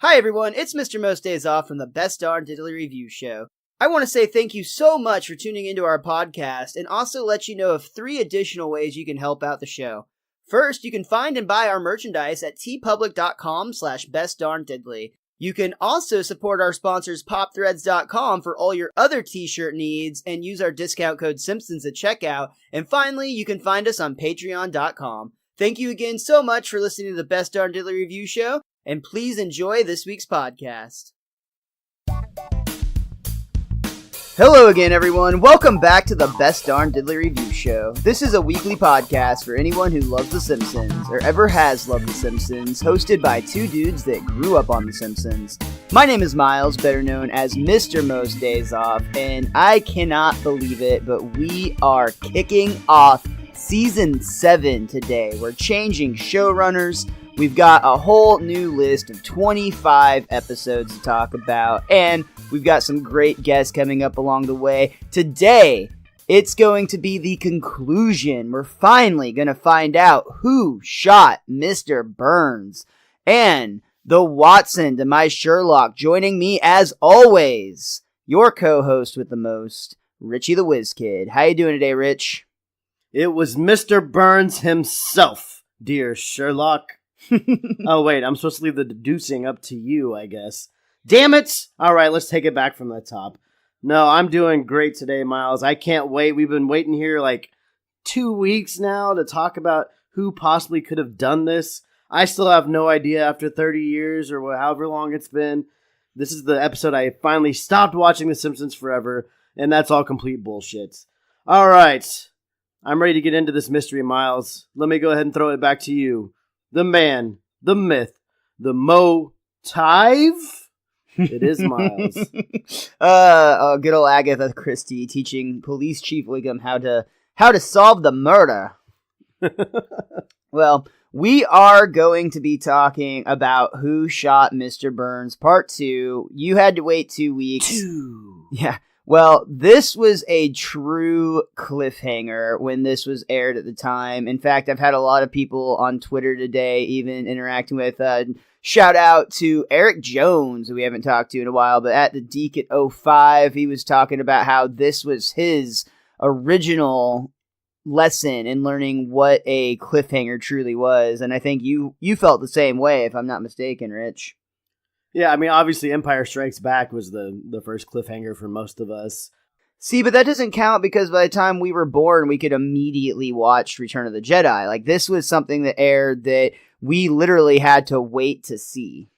Hi everyone, it's MrMostDaysOff from the Best Darn Diddly Review Show. I want to say thank you so much for tuning into our podcast and also let you know of 3 additional ways you can help out the show. First, you can find and buy our merchandise at tpublic.com/bestdarndiddly. You can also support our sponsors popthreads.com for all your other t-shirt needs and use our discount code Simpsons at checkout. And finally, you can find us on patreon.com. Thank you again so much for listening to the Best Darn Diddly Review Show, and please enjoy this week's podcast. Hello again, everyone. Welcome back to the Best Darn Diddly Review Show. This is a weekly podcast for anyone who loves The Simpsons, or ever has loved The Simpsons, hosted by 2 dudes that grew up on The Simpsons. My name is Miles, better known as MrMostDaysOff, and I cannot believe it, but we are kicking off Season 7 today. We're changing showrunners. We've got a whole new list of 25 episodes to talk about, and we've got some great guests coming up along the way. Today, it's going to be the conclusion. We're finally going to find out who shot Mr. Burns. And the Watson to my Sherlock, joining me as always, your co-host with the most, Richie the WizKid. How you doing today, Rich? It was Mr. Burns himself, dear Sherlock. Oh, wait, I'm supposed to leave the deducing up to you, I guess. Damn it! All right, let's take it back from the top. No, I'm doing great today, Miles. I can't wait. We've been waiting here like 2 weeks now to talk about who possibly could have done this. I still have no idea after 30 years or however long it's been. This is the episode I finally stopped watching The Simpsons forever, and that's all complete bullshit. All right, I'm ready to get into this mystery, Miles. Let me go ahead and throw it back to you. The man, the myth, the motive. It is Miles. Good old Agatha Christie teaching Police Chief Wiggum how to solve the murder. Well, we are going to be talking about Who Shot Mr. Burns, Part 2. You had to wait 2 weeks. Yeah. Well, this was a true cliffhanger when this was aired at the time. In fact, I've had a lot of people on Twitter today even interacting with, shout out to Eric Jones, who we haven't talked to in a while, but at the Deke at 05, he was talking about how this was his original lesson in learning what a cliffhanger truly was. And I think you felt the same way, if I'm not mistaken, Rich. Yeah, I mean, obviously Empire Strikes Back was the first cliffhanger for most of us. See, but that doesn't count because by the time we were born, we could immediately watch Return of the Jedi. Like, this was something that aired that we literally had to wait to see.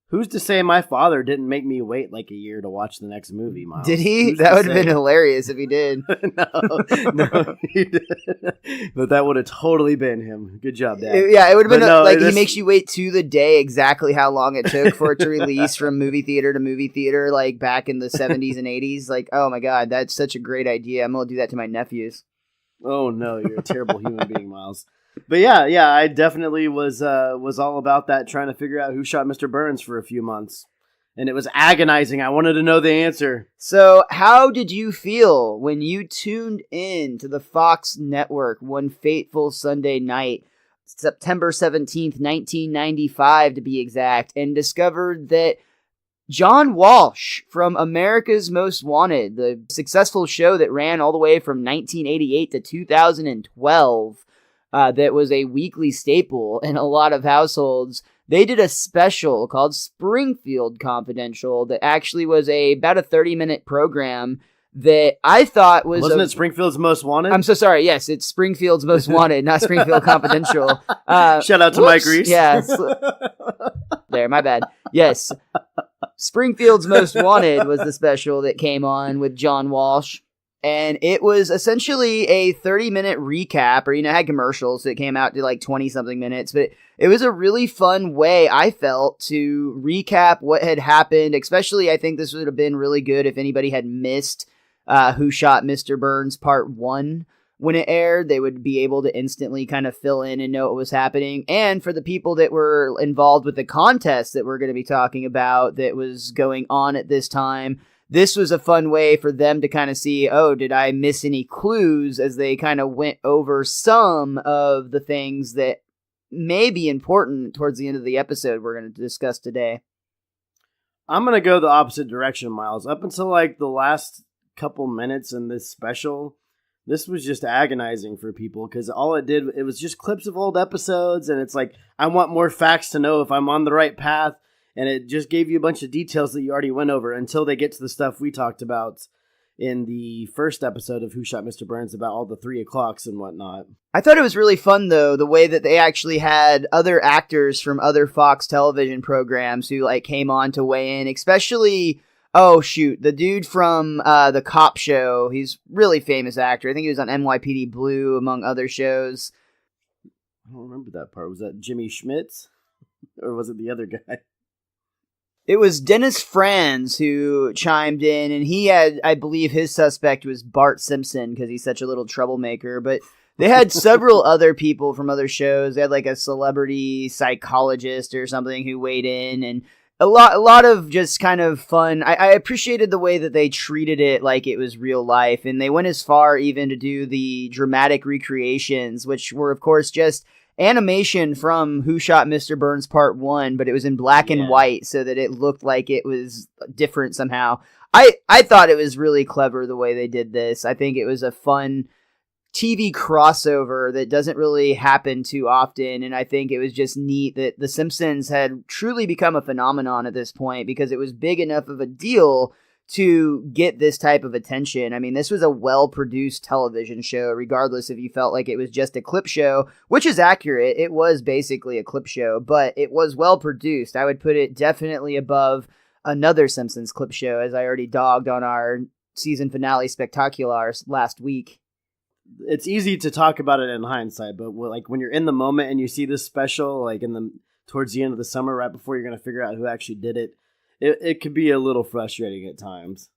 Who's to say my father didn't make me wait like a year to watch the next movie, Miles? Did he? That would have been hilarious if he did. No, he didn't. But that would have totally been him. Good job, Dad. It would have been he makes you wait to the day exactly how long it took for it to release from movie theater to movie theater, like back in the 70s and 80s. Like, oh my God, that's such a great idea. I'm going to do that to my nephews. Oh no, you're a terrible human being, Miles. But yeah, I definitely was all about that, trying to figure out who shot Mr. Burns for a few months. And it was agonizing. I wanted to know the answer. So how did you feel when you tuned in to the Fox network one fateful Sunday night, September 17th, 1995 to be exact, and discovered that John Walsh from America's Most Wanted, the successful show that ran all the way from 1988 to 2012, that was a weekly staple in a lot of households, they did a special called Springfield Confidential that actually was about a 30-minute program that I thought was... Wasn't it Springfield's Most Wanted? I'm so sorry. Yes, it's Springfield's Most Wanted, not Springfield Confidential. Shout out to Mike Reese. Yeah. There, my bad. Yes. Springfield's Most Wanted was the special that came on with John Walsh. And it was essentially a 30-minute recap, or, had commercials that came out to like 20-something minutes. But it was a really fun way, I felt, to recap what had happened. Especially, I think this would have been really good if anybody had missed Who Shot Mr. Burns Part 1 when it aired. They would be able to instantly kind of fill in and know what was happening. And for the people that were involved with the contest that we're going to be talking about that was going on at this time, this was a fun way for them to kind of see, oh, did I miss any clues, as they kind of went over some of the things that may be important towards the end of the episode we're going to discuss today. I'm going to go the opposite direction, Miles. Up until like the last couple minutes in this special, this was just agonizing for people because all it was just clips of old episodes, and it's like, I want more facts to know if I'm on the right path, and it just gave you a bunch of details that you already went over until they get to the stuff we talked about in the first episode of Who Shot Mr. Burns about all the 3 o'clocks and whatnot. I thought it was really fun, though, the way that they actually had other actors from other Fox television programs who like came on to weigh in, especially... Oh, shoot. The dude from the Cop Show, he's a really famous actor. I think he was on NYPD Blue, among other shows. I don't remember that part. Was that Jimmy Schmitz? Or was it the other guy? It was Dennis Franz who chimed in, and he had, I believe his suspect was Bart Simpson because he's such a little troublemaker. But they had several other people from other shows. They had like a celebrity psychologist or something who weighed in, and a lot of just kind of fun. I appreciated the way that they treated it like it was real life, and they went as far even to do the dramatic recreations, which were, of course, just animation from Who Shot Mr. Burns Part 1, but it was in black and white so that it looked like it was different somehow. I thought it was really clever the way they did this. I think it was a fun TV crossover that doesn't really happen too often, and I think it was just neat that The Simpsons had truly become a phenomenon at this point because it was big enough of a deal to get this type of attention. I mean, this was a well-produced television show, regardless if you felt like it was just a clip show, which is accurate. It was basically a clip show, but it was well-produced. I would put it definitely above another Simpsons clip show, as I already dogged on our season finale spectaculars last week. It's easy to talk about it in hindsight, but like when you're in the moment and you see this special, like towards the end of the summer, right before you're going to figure out who actually did it, it could be a little frustrating at times.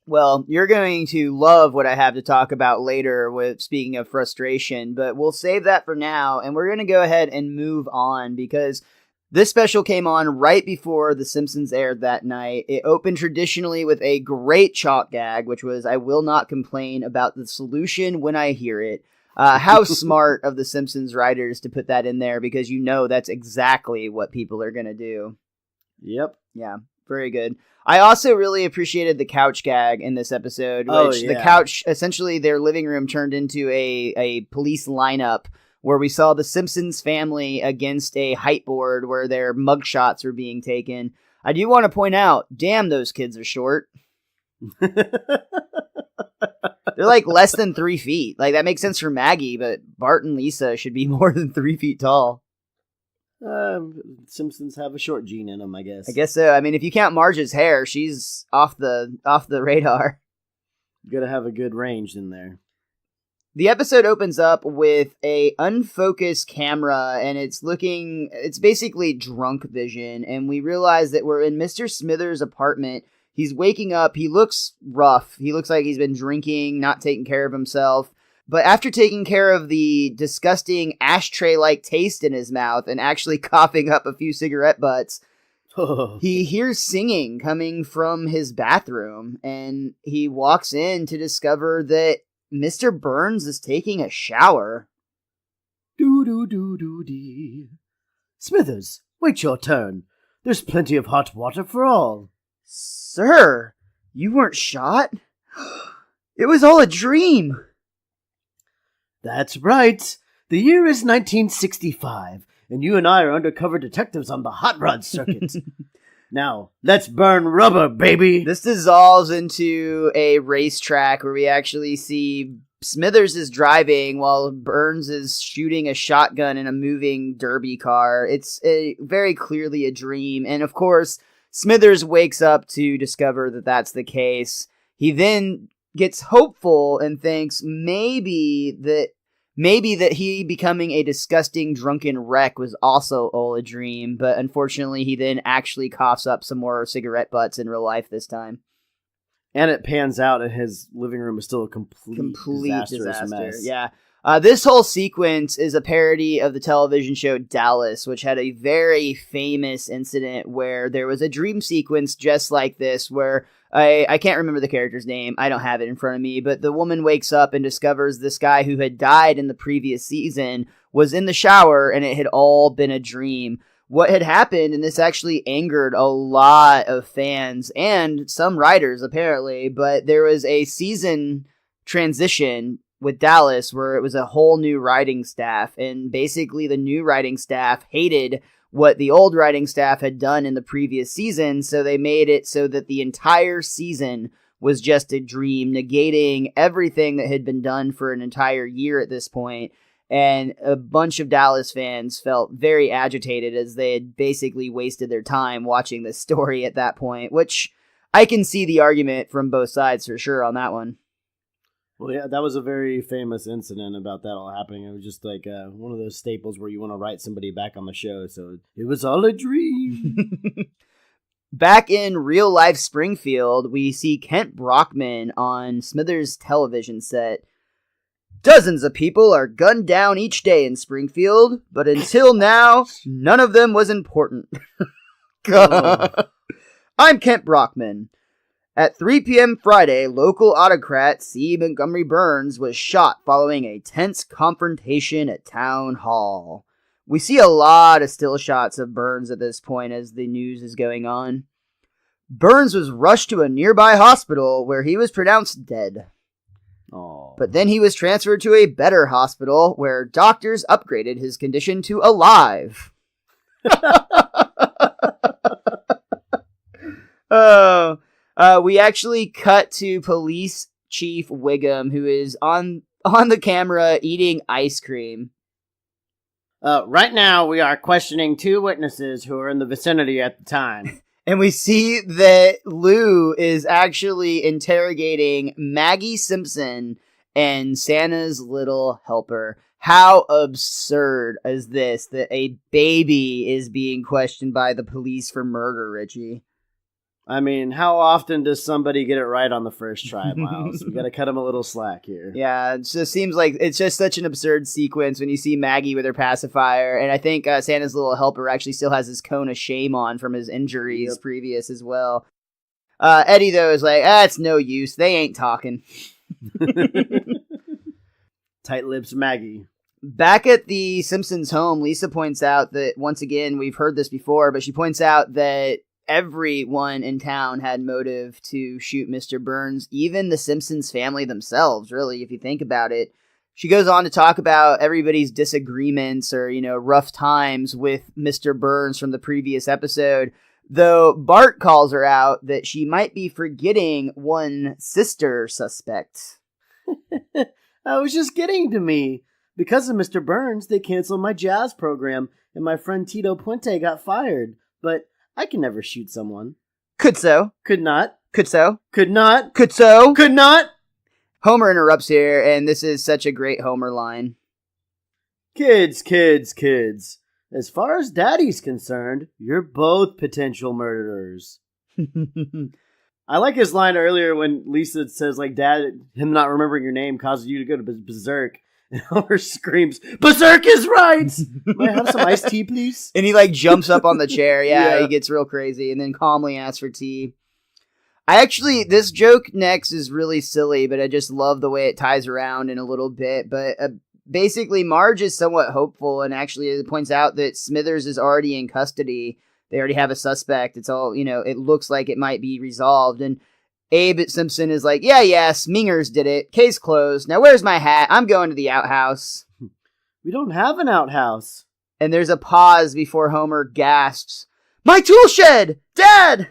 Well, you're going to love what I have to talk about later with speaking of frustration, but we'll save that for now, and we're going to go ahead and move on because this special came on right before The Simpsons aired that night. It opened traditionally with a great chalk gag, which was, I will not complain about the solution when I hear it. How smart of The Simpsons writers to put that in there, because you know that's exactly what people are going to do. Yep. Yeah, very good. I also really appreciated the couch gag in this episode, which the couch, essentially their living room turned into a police lineup where we saw the Simpsons family against a height board where their mugshots were being taken. I do want to point out, damn, those kids are short. They're like less than 3 feet. Like, that makes sense for Maggie, but Bart and Lisa should be more than 3 feet tall. Simpsons have a short gene in them, I guess. I guess so. I mean, if you count Marge's hair, she's off the radar. You gotta have a good range in there. The episode opens up with a unfocused camera, and it's basically drunk vision, and we realize that we're in Mr. Smithers' apartment. He's waking up. He looks rough. He looks like he's been drinking, not taking care of himself. But after taking care of the disgusting ashtray-like taste in his mouth and actually coughing up a few cigarette butts, he hears singing coming from his bathroom, and he walks in to discover that Mr. Burns is taking a shower. Do-do-do-do-dee. Smithers, wait your turn. There's plenty of hot water for all. Sir, you weren't shot? It was all a dream. That's right. The year is 1965, and you and I are undercover detectives on the hot rod circuit. Now, let's burn rubber, baby! This dissolves into a racetrack where we actually see Smithers is driving while Burns is shooting a shotgun in a moving derby car. It's very clearly a dream, and of course, Smithers wakes up to discover that that's the case. He then gets hopeful and thinks maybe that he becoming a disgusting drunken wreck was also all a dream, but unfortunately he then actually coughs up some more cigarette butts in real life this time. And it pans out and his living room is still a complete disaster. Mess. Yeah. This whole sequence is a parody of the television show Dallas, which had a very famous incident where there was a dream sequence just like this, where I can't remember the character's name. I don't have it in front of me, but the woman wakes up and discovers this guy who had died in the previous season was in the shower and it had all been a dream. what had happened, and this actually angered a lot of fans and some writers apparently, but there was a season transition with Dallas where it was a whole new writing staff, and basically the new writing staff hated what the old writing staff had done in the previous season, so they made it so that the entire season was just a dream, negating everything that had been done for an entire year at this point. And a bunch of Dallas fans felt very agitated as they had basically wasted their time watching this story at that point, which I can see the argument from both sides for sure on that one. Well, yeah, that was a very famous incident about that all happening. It was just like one of those staples where you want to write somebody back on the show. So it was all a dream. Back in real life Springfield, we see Kent Brockman on Smithers' television set. Dozens of people are gunned down each day in Springfield, but until now, none of them was important. I'm Kent Brockman. At 3 p.m. Friday, local autocrat C. Montgomery Burns was shot following a tense confrontation at Town Hall. We see a lot of still shots of Burns at this point as the news is going on. Burns was rushed to a nearby hospital where he was pronounced dead. Aww. But then he was transferred to a better hospital where doctors upgraded his condition to alive. We actually cut to Police Chief Wiggum, who is on the camera eating ice cream. Right now, we are questioning 2 witnesses who are in the vicinity at the time. And we see that Lou is actually interrogating Maggie Simpson and Santa's little helper. How absurd is this, that a baby is being questioned by the police for murder, Richie? I mean, how often does somebody get it right on the first try, Miles? We gotta cut them a little slack here. Yeah, it just seems like it's just such an absurd sequence when you see Maggie with her pacifier, and I think Santa's little helper actually still has his cone of shame on from his injuries previous as well. Eddie, though, is like, it's no use. They ain't talking. Tight lips Maggie. Back at the Simpsons home, Lisa points out that, once again, we've heard this before, but she points out that everyone in town had motive to shoot Mr. Burns, even the Simpsons family themselves, really, if you think about it. She goes on to talk about everybody's disagreements or, rough times with Mr. Burns from the previous episode, though Bart calls her out that she might be forgetting one sister suspect. It was just getting to me. Because of Mr. Burns, they canceled my jazz program, and my friend Tito Puente got fired. But I can never shoot someone. Could so. Could not. Could so. Could not. Could so. Could not. Homer interrupts here, and this is such a great Homer line. Kids. As far as Daddy's concerned, you're both potential murderers. I like his line earlier when Lisa says, like, Dad, him not remembering your name causes you to go to berserk. And Homer screams, "Berserk is right! May I have some iced tea, please?" And he, jumps up on the chair. Yeah, he gets real crazy and then calmly asks for tea. This joke next is really silly, but I just love the way it ties around in a little bit. But basically, Marge is somewhat hopeful and actually points out that Smithers is already in custody. They already have a suspect. It's all, it looks like it might be resolved. And Abe Simpson is like, yeah, Smingers did it. Case closed. Now where's my hat? I'm going to the outhouse. We don't have an outhouse. And there's a pause before Homer gasps, "My tool shed! Dad!"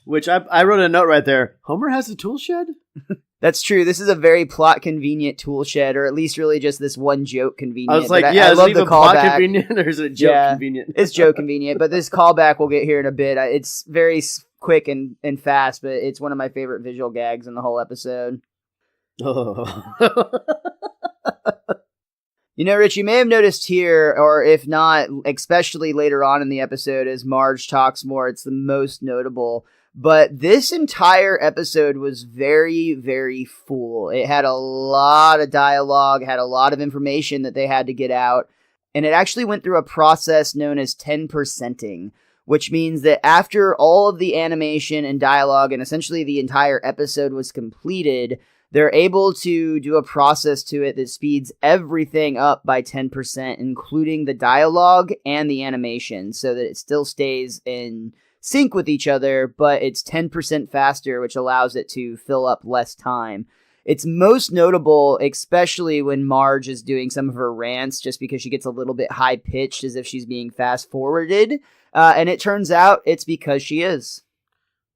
Which I wrote a note right there. Homer has a tool shed? That's true. This is a very plot convenient tool shed, or at least really just this one joke convenient. I was like, I love the callback. Plot convenient, or is it joke convenient? It's joke convenient, but this callback we'll get here in a bit. It's very quick and fast, but it's one of my favorite visual gags in the whole episode. Oh. Rich, you may have noticed here, or if not, especially later on in the episode as Marge talks more, it's the most notable. But this entire episode was very, very full. It had a lot of dialogue, had a lot of information that they had to get out, and it actually went through a process known as 10%ing, which means that after all of the animation and dialogue and essentially the entire episode was completed, they're able to do a process to it that speeds everything up by 10%, including the dialogue and the animation, so that it still stays in sync with each other, but it's 10% faster, which allows it to fill up less time. It's most notable, especially when Marge is doing some of her rants, just because she gets a little bit high-pitched as if she's being fast-forwarded, and it turns out it's because she is.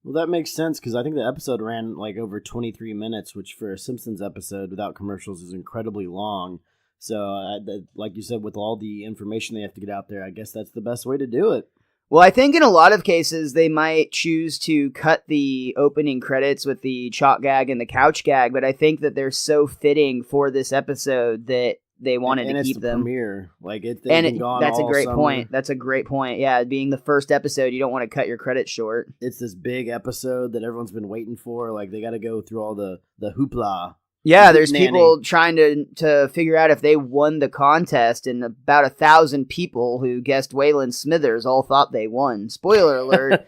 Well, that makes sense, because I think the episode ran like over 23 minutes, which for a Simpsons episode without commercials is incredibly long. So, like you said, with all the information they have to get out there, I guess that's the best way to do it. Well, I think in a lot of cases, they might choose to cut the opening credits with the chalk gag and the couch gag, but I think that they're so fitting for this episode that they wanted to keep them. Premiere. Like that's a great point. That's a great point. Yeah, being the first episode, you don't want to cut your credits short. It's this big episode that everyone's been waiting for. Like, they got to go through all the hoopla. Yeah, there's people trying to figure out if they won the contest, and about 1,000 people who guessed Waylon Smithers all thought they won. Spoiler alert.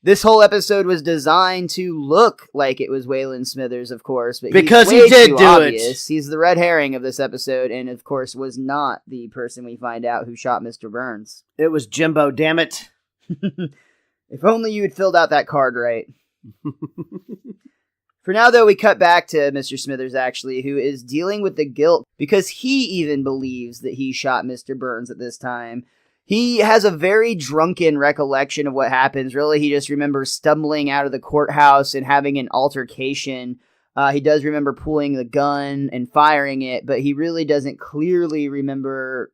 This whole episode was designed to look like it was Waylon Smithers, of course, but because he did do obvious. He's the red herring of this episode, and of course was not the person we find out who shot Mr. Burns. It was Jimbo, damn it. If only you had filled out that card right. For now, though, we cut back to Mr. Smithers, actually, who is dealing with the guilt because he even believes that he shot Mr. Burns at this time. He has a very drunken recollection of what happens. Really, he just remembers stumbling out of the courthouse and having an altercation. He does remember pulling the gun and firing it, but he really doesn't clearly remember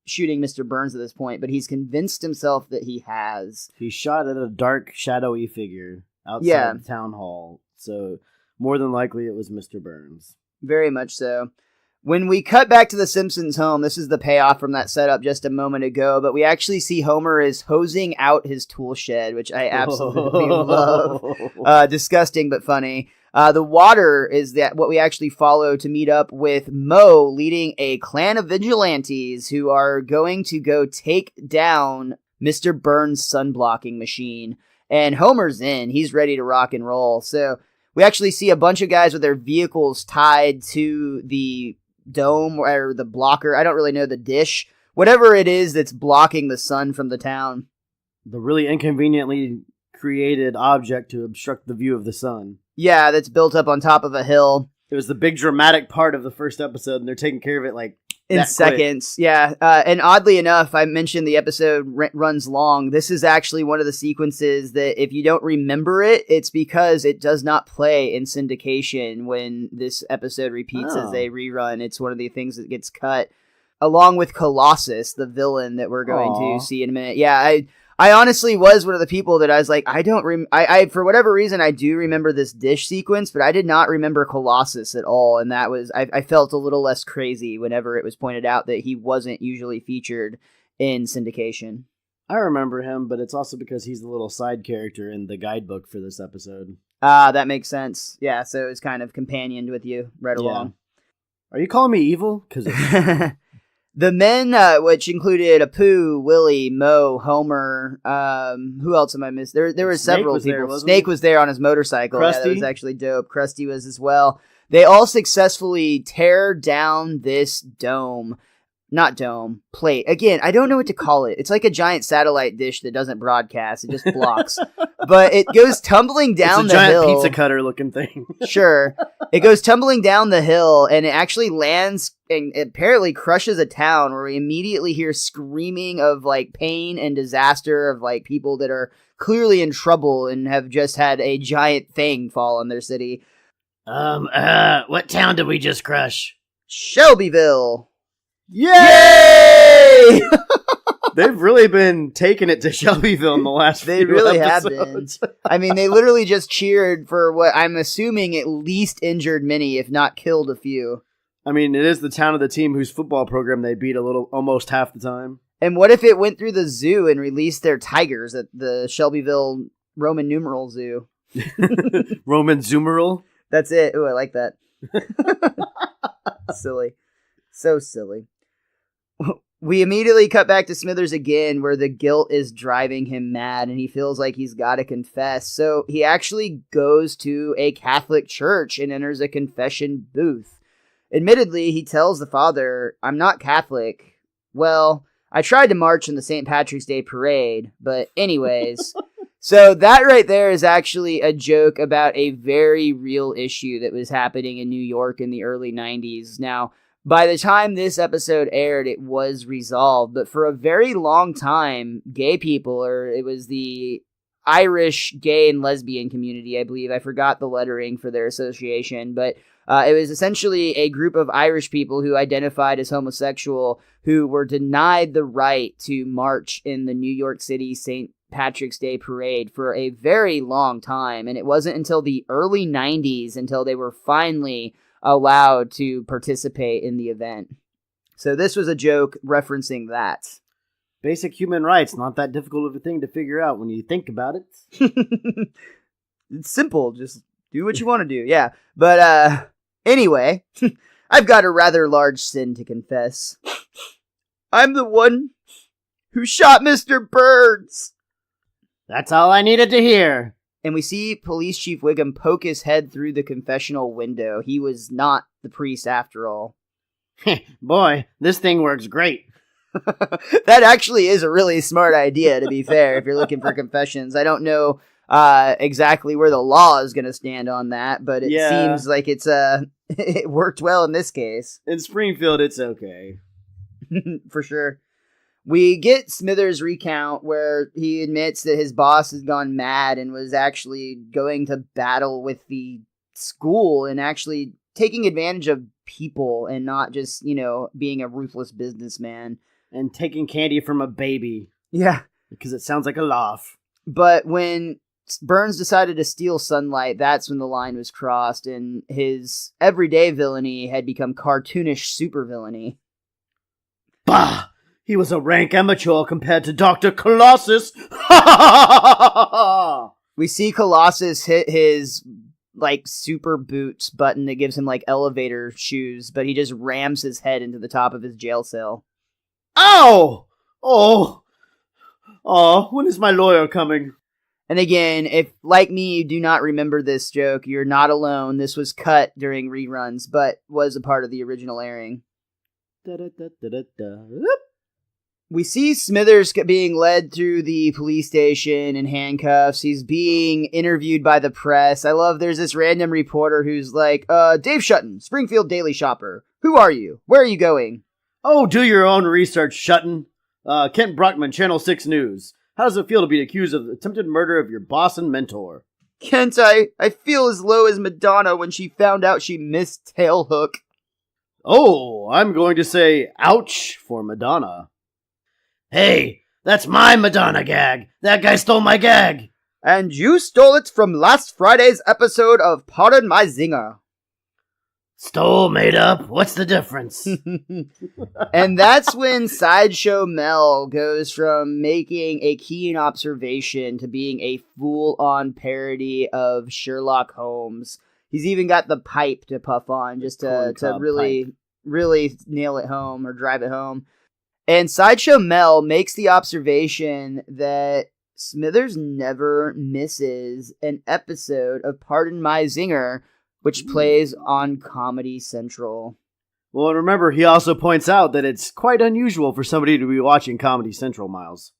shooting Mr. Burns at this point, but he's convinced himself that he has. He shot at a dark, shadowy figure outside the town hall. So, more than likely, it was Mr. Burns. Very much so. When we cut back to the Simpsons home, this is the payoff from that setup just a moment ago, but we actually see Homer is hosing out his tool shed, which I absolutely love. Disgusting, but funny. The water is what we actually follow to meet up with Moe leading a clan of vigilantes who are going to go take down Mr. Burns' sun-blocking machine. And Homer's in. He's ready to rock and roll. So we actually see a bunch of guys with their vehicles tied to the dome or the blocker. I don't really know, the dish. Whatever it is that's blocking the sun from the town. The really inconveniently created object to obstruct the view of the sun. Yeah, that's built up on top of a hill. It was the big dramatic part of the first episode, and they're taking care of it like in seconds. Quick. Yeah. And oddly enough, I mentioned the episode runs long. This is actually one of the sequences that if you don't remember it, it's because it does not play in syndication when this episode repeats as a rerun. It's one of the things that gets cut along with Colossus, the villain that we're going to see in a minute. Yeah. I honestly was one of the people that I was like, I for whatever reason, I do remember this dish sequence, but I did not remember Colossus at all. And that was, I felt a little less crazy whenever it was pointed out that he wasn't usually featured in syndication. I remember him, but it's also because he's the little side character in the guidebook for this episode. That makes sense. Yeah, so it's kind of companioned with you right along. Are you calling me evil? Because the men, which included Apu, Willie, Moe, Homer, who else am I missing? There were several people. Snake was there on his motorcycle. Krusty? Yeah, that was actually dope. Krusty was as well. They all successfully tear down this dome. Not dome, plate. Again, I don't know what to call it. It's like a giant satellite dish that doesn't broadcast. It just blocks. But it goes tumbling down the hill. It's a giant pizza cutter looking thing. Sure. It goes tumbling down the hill, and it actually lands and apparently crushes a town where we immediately hear screaming of, like, pain and disaster of, like, people that are clearly in trouble and have just had a giant thing fall on their city. What town did we just crush? Shelbyville. Yay! They've really been taking it to Shelbyville in the last few episodes. Have been. I mean, they literally just cheered for what I'm assuming at least injured many, if not killed a few. I mean, it is the town of the team whose football program they beat almost half the time. And what if it went through the zoo and released their tigers at the Shelbyville Roman numeral zoo? Roman Zoomeral? That's it. Ooh, I like that. Silly. So silly. We immediately cut back to Smithers again, where the guilt is driving him mad and he feels like he's got to confess. So he actually goes to a Catholic church and enters a confession booth. Admittedly, he tells the father, "I'm not Catholic. Well, I tried to march in the St. Patrick's Day parade, but anyways." So that right there is actually a joke about a very real issue that was happening in New York in the early 90s. Now, by the time this episode aired, it was resolved, but for a very long time, gay people, or it was the Irish gay and lesbian community, I believe. I forgot the lettering for their association, but it was essentially a group of Irish people who identified as homosexual who were denied the right to march in the New York City St. Patrick's Day parade for a very long time, and it wasn't until the early 90s until they were finally allowed to participate in the event. So this was a joke referencing that. Basic human rights, not that difficult of a thing to figure out when you think about it. It's simple, just do what you want to do, yeah. But anyway, I've got a rather large sin to confess. I'm the one who shot Mr. Burns. That's all I needed to hear. And we see Police Chief Wiggum poke his head through the confessional window. He was not the priest after all. Boy, this thing works great. That actually is a really smart idea, to be fair, if you're looking for confessions. I don't know exactly where the law is going to stand on that, but it seems like it's it worked well in this case. In Springfield, it's okay. For sure. We get Smithers' recount where he admits that his boss has gone mad and was actually going to battle with the school and actually taking advantage of people and not just, being a ruthless businessman. And taking candy from a baby. Yeah. Because it sounds like a laugh. But when Burns decided to steal sunlight, that's when the line was crossed and his everyday villainy had become cartoonish supervillainy. Bah! He was a rank amateur compared to Dr. Colossus. We see Colossus hit his super boots button that gives him elevator shoes, but he just rams his head into the top of his jail cell. Ow! Oh, when is my lawyer coming? And again, if, like me, you do not remember this joke, you're not alone. This was cut during reruns, but was a part of the original airing. We see Smithers being led through the police station in handcuffs. He's being interviewed by the press. I love there's this random reporter who's like, Dave Shutton, Springfield Daily Shopper. Who are you? Where are you going? Oh, do your own research, Shutton. Kent Brockman, Channel 6 News. How does it feel to be accused of attempted murder of your boss and mentor? Kent, I feel as low as Madonna when she found out she missed Tailhook. Oh, I'm going to say ouch for Madonna. Hey, that's my Madonna gag. That guy stole my gag. And you stole it from last Friday's episode of Pardon My Zinger. Stole, made up. What's the difference? And that's when Sideshow Mel goes from making a keen observation to being a full-on parody of Sherlock Holmes. He's even got the pipe to puff on just to really nail it home or drive it home. And Sideshow Mel makes the observation that Smithers never misses an episode of Pardon My Zinger, which plays on Comedy Central. Well, and remember, he also points out that it's quite unusual for somebody to be watching Comedy Central, Miles.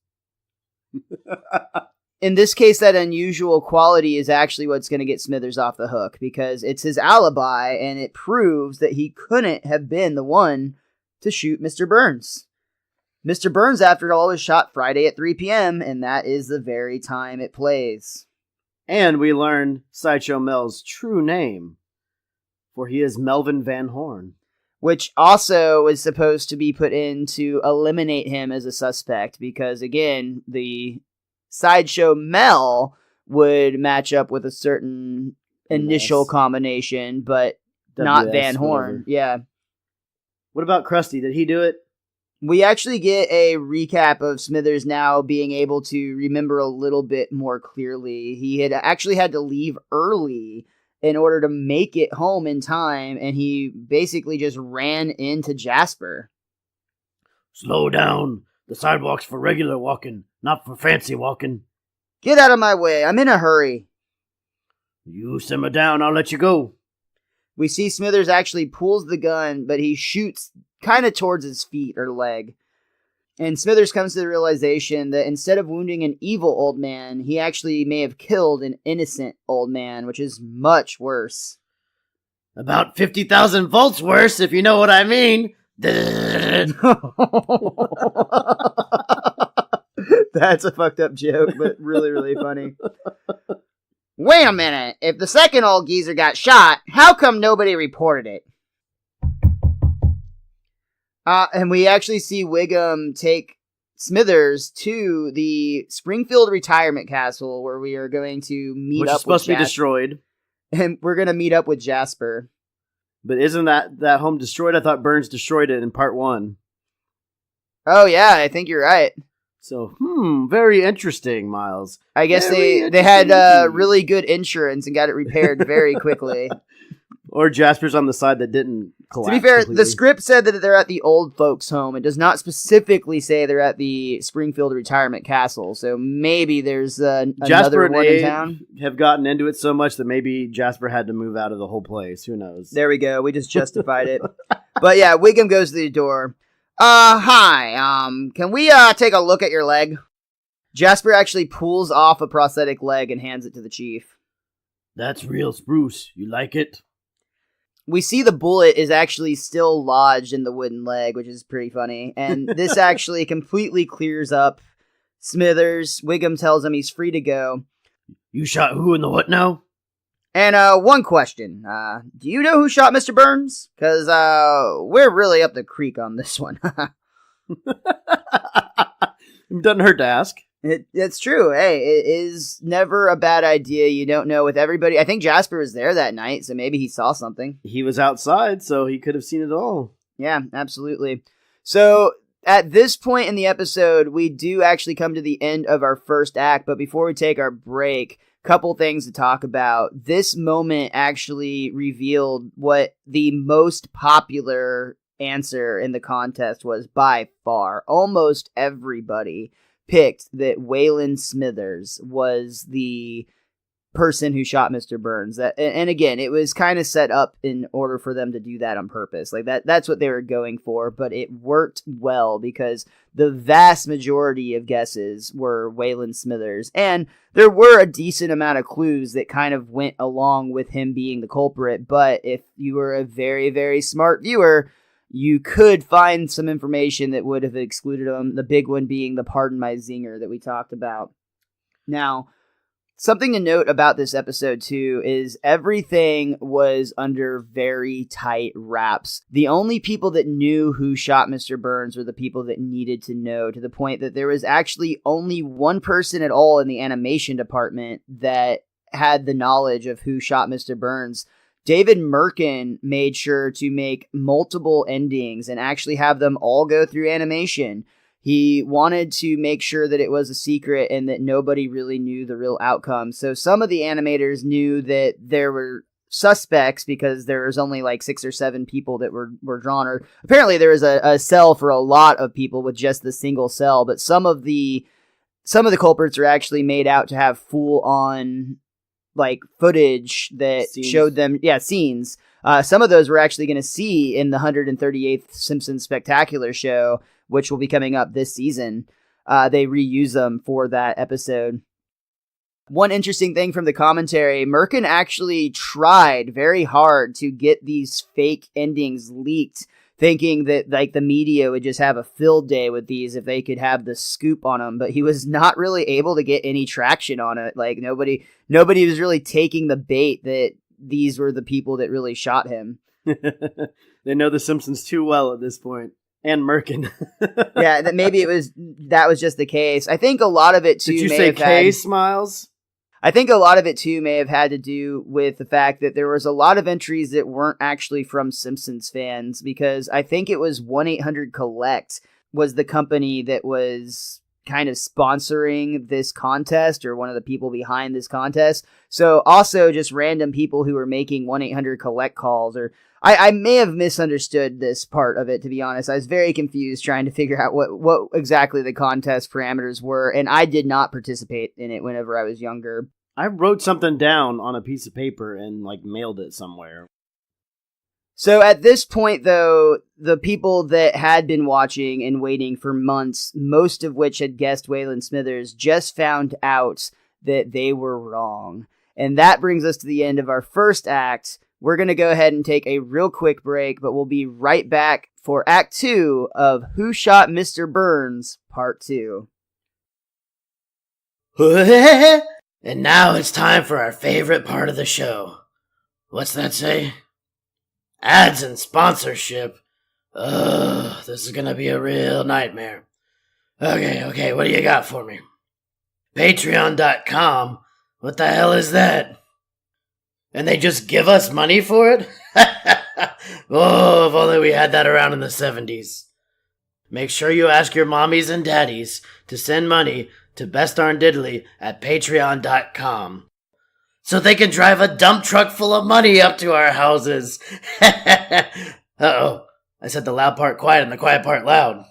In this case, that unusual quality is actually what's going to get Smithers off the hook, because it's his alibi, and it proves that he couldn't have been the one to shoot Mr. Burns. Mr. Burns, after all, was shot Friday at 3 p.m., and that is the very time it plays. And we learn Sideshow Mel's true name, for he is Melvin Van Horn. Which also is supposed to be put in to eliminate him as a suspect, because, again, the Sideshow Mel would match up with a certain initial combination, but not Van Horn. Yeah. What about Krusty? Did he do it? We actually get a recap of Smithers now being able to remember a little bit more clearly. He had actually had to leave early in order to make it home in time, and he basically just ran into Jasper. Slow down. The sidewalk's for regular walking, not for fancy walking. Get out of my way. I'm in a hurry. You simmer down, I'll let you go. We see Smithers actually pulls the gun, but he shoots kind of towards his feet or leg. And Smithers comes to the realization that instead of wounding an evil old man, he actually may have killed an innocent old man, which is much worse. About 50,000 volts worse, if you know what I mean. That's a fucked up joke, but really, really funny. Wait a minute. If the second old geezer got shot, how come nobody reported it? And we actually see Wiggum take Smithers to the Springfield retirement castle where we are going to meet Which up is supposed with to be destroyed. And we're going to meet up with Jasper. But isn't that home destroyed? I thought Burns destroyed it in part 1. Oh, yeah, I think you're right. So, very interesting, Miles. I guess they had really good insurance and got it repaired very quickly. Or Jasper's on the side that didn't collapse. To be fair, completely. the script said that they're at the old folks' home. It does not specifically say they're at the Springfield retirement castle. So maybe there's another Jasper and one in Abe town. Have gotten into it so much that maybe Jasper had to move out of the whole place. Who knows? There we go. We just justified it. But yeah, Wiggum goes to the door. Hi. Can we take a look at your leg? Jasper actually pulls off a prosthetic leg and hands it to the chief. That's real spruce. You like it? We see the bullet is actually still lodged in the wooden leg, which is pretty funny. And this actually completely clears up Smithers. Wiggum tells him he's free to go. You shot who in the what now? And one question. Do you know who shot Mr. Burns? Because we're really up the creek on this one. It doesn't hurt to ask. It's true. Hey, it is never a bad idea. You don't know with everybody. I think Jasper was there that night, so maybe he saw something. He was outside, so he could have seen it all. Yeah, absolutely. So at this point in the episode, we do actually come to the end of our first act. But before we take our break, couple things to talk about. This moment actually revealed what the most popular answer in the contest was by far. Almost everybody picked that Waylon Smithers was the person who shot Mr. Burns. And again, it was kind of set up in order for them to do that on purpose. Like that's what they were going for, but it worked well because the vast majority of guesses were Waylon Smithers, and there were a decent amount of clues that kind of went along with him being the culprit. But if you were a very, very smart viewer, you could find some information that would have excluded him, the big one being the pardon my zinger that we talked about. Now, something to note about this episode, too, is everything was under very tight wraps. The only people that knew who shot Mr. Burns were the people that needed to know, to the point that there was actually only one person at all in the animation department that had the knowledge of who shot Mr. Burns. David Merkin made sure to make multiple endings and actually have them all go through animation. He wanted to make sure that it was a secret and that nobody really knew the real outcome. So some of the animators knew that there were suspects because there was only like 6 or 7 people that were drawn. Or apparently there was a cell for a lot of people with just the single cell. But some of the culprits are actually made out to have full on like footage that showed them, scenes. Some of those we're actually going to see in the 138th Simpsons Spectacular show, which will be coming up this season. They reuse them for that episode. One interesting thing from the commentary, Merkin actually tried very hard to get these fake endings leaked, thinking that like the media would just have a field day with these if they could have the scoop on them, but he was not really able to get any traction on it. Like nobody was really taking the bait that these were the people that really shot him. They know the Simpsons too well at this point. And Merkin. Yeah, that was just the case. I think a lot of it too. Did you say case, Miles? I think a lot of it too may have had to do with the fact that there was a lot of entries that weren't actually from Simpsons fans, because I think it was 1-800-COLLECT was the company that was kind of sponsoring this contest, or one of the people behind this contest. So also just random people who were making 1-800-collect calls, or I may have misunderstood this part of it, to be honest. I was very confused trying to figure out what exactly the contest parameters were, and I did not participate in it whenever I was younger. I wrote something down on a piece of paper and mailed it somewhere. So at this point, though, the people that had been watching and waiting for months, most of which had guessed Waylon Smithers, just found out that they were wrong. And that brings us to the end of our first act. We're going to go ahead and take a real quick break, but we'll be right back for Act 2 of Who Shot Mr. Burns, Part 2. And now it's time for our favorite part of the show. What's that say? Ads and sponsorship. Ugh, this is gonna be a real nightmare. Okay, what do you got for me? Patreon.com? What the hell is that? And they just give us money for it? Oh, if only we had that around in the 70s. Make sure you ask your mommies and daddies to send money to Best Darn Diddly at patreon.com. So they can drive a dump truck full of money up to our houses. Uh-oh. I said the loud part quiet and the quiet part loud.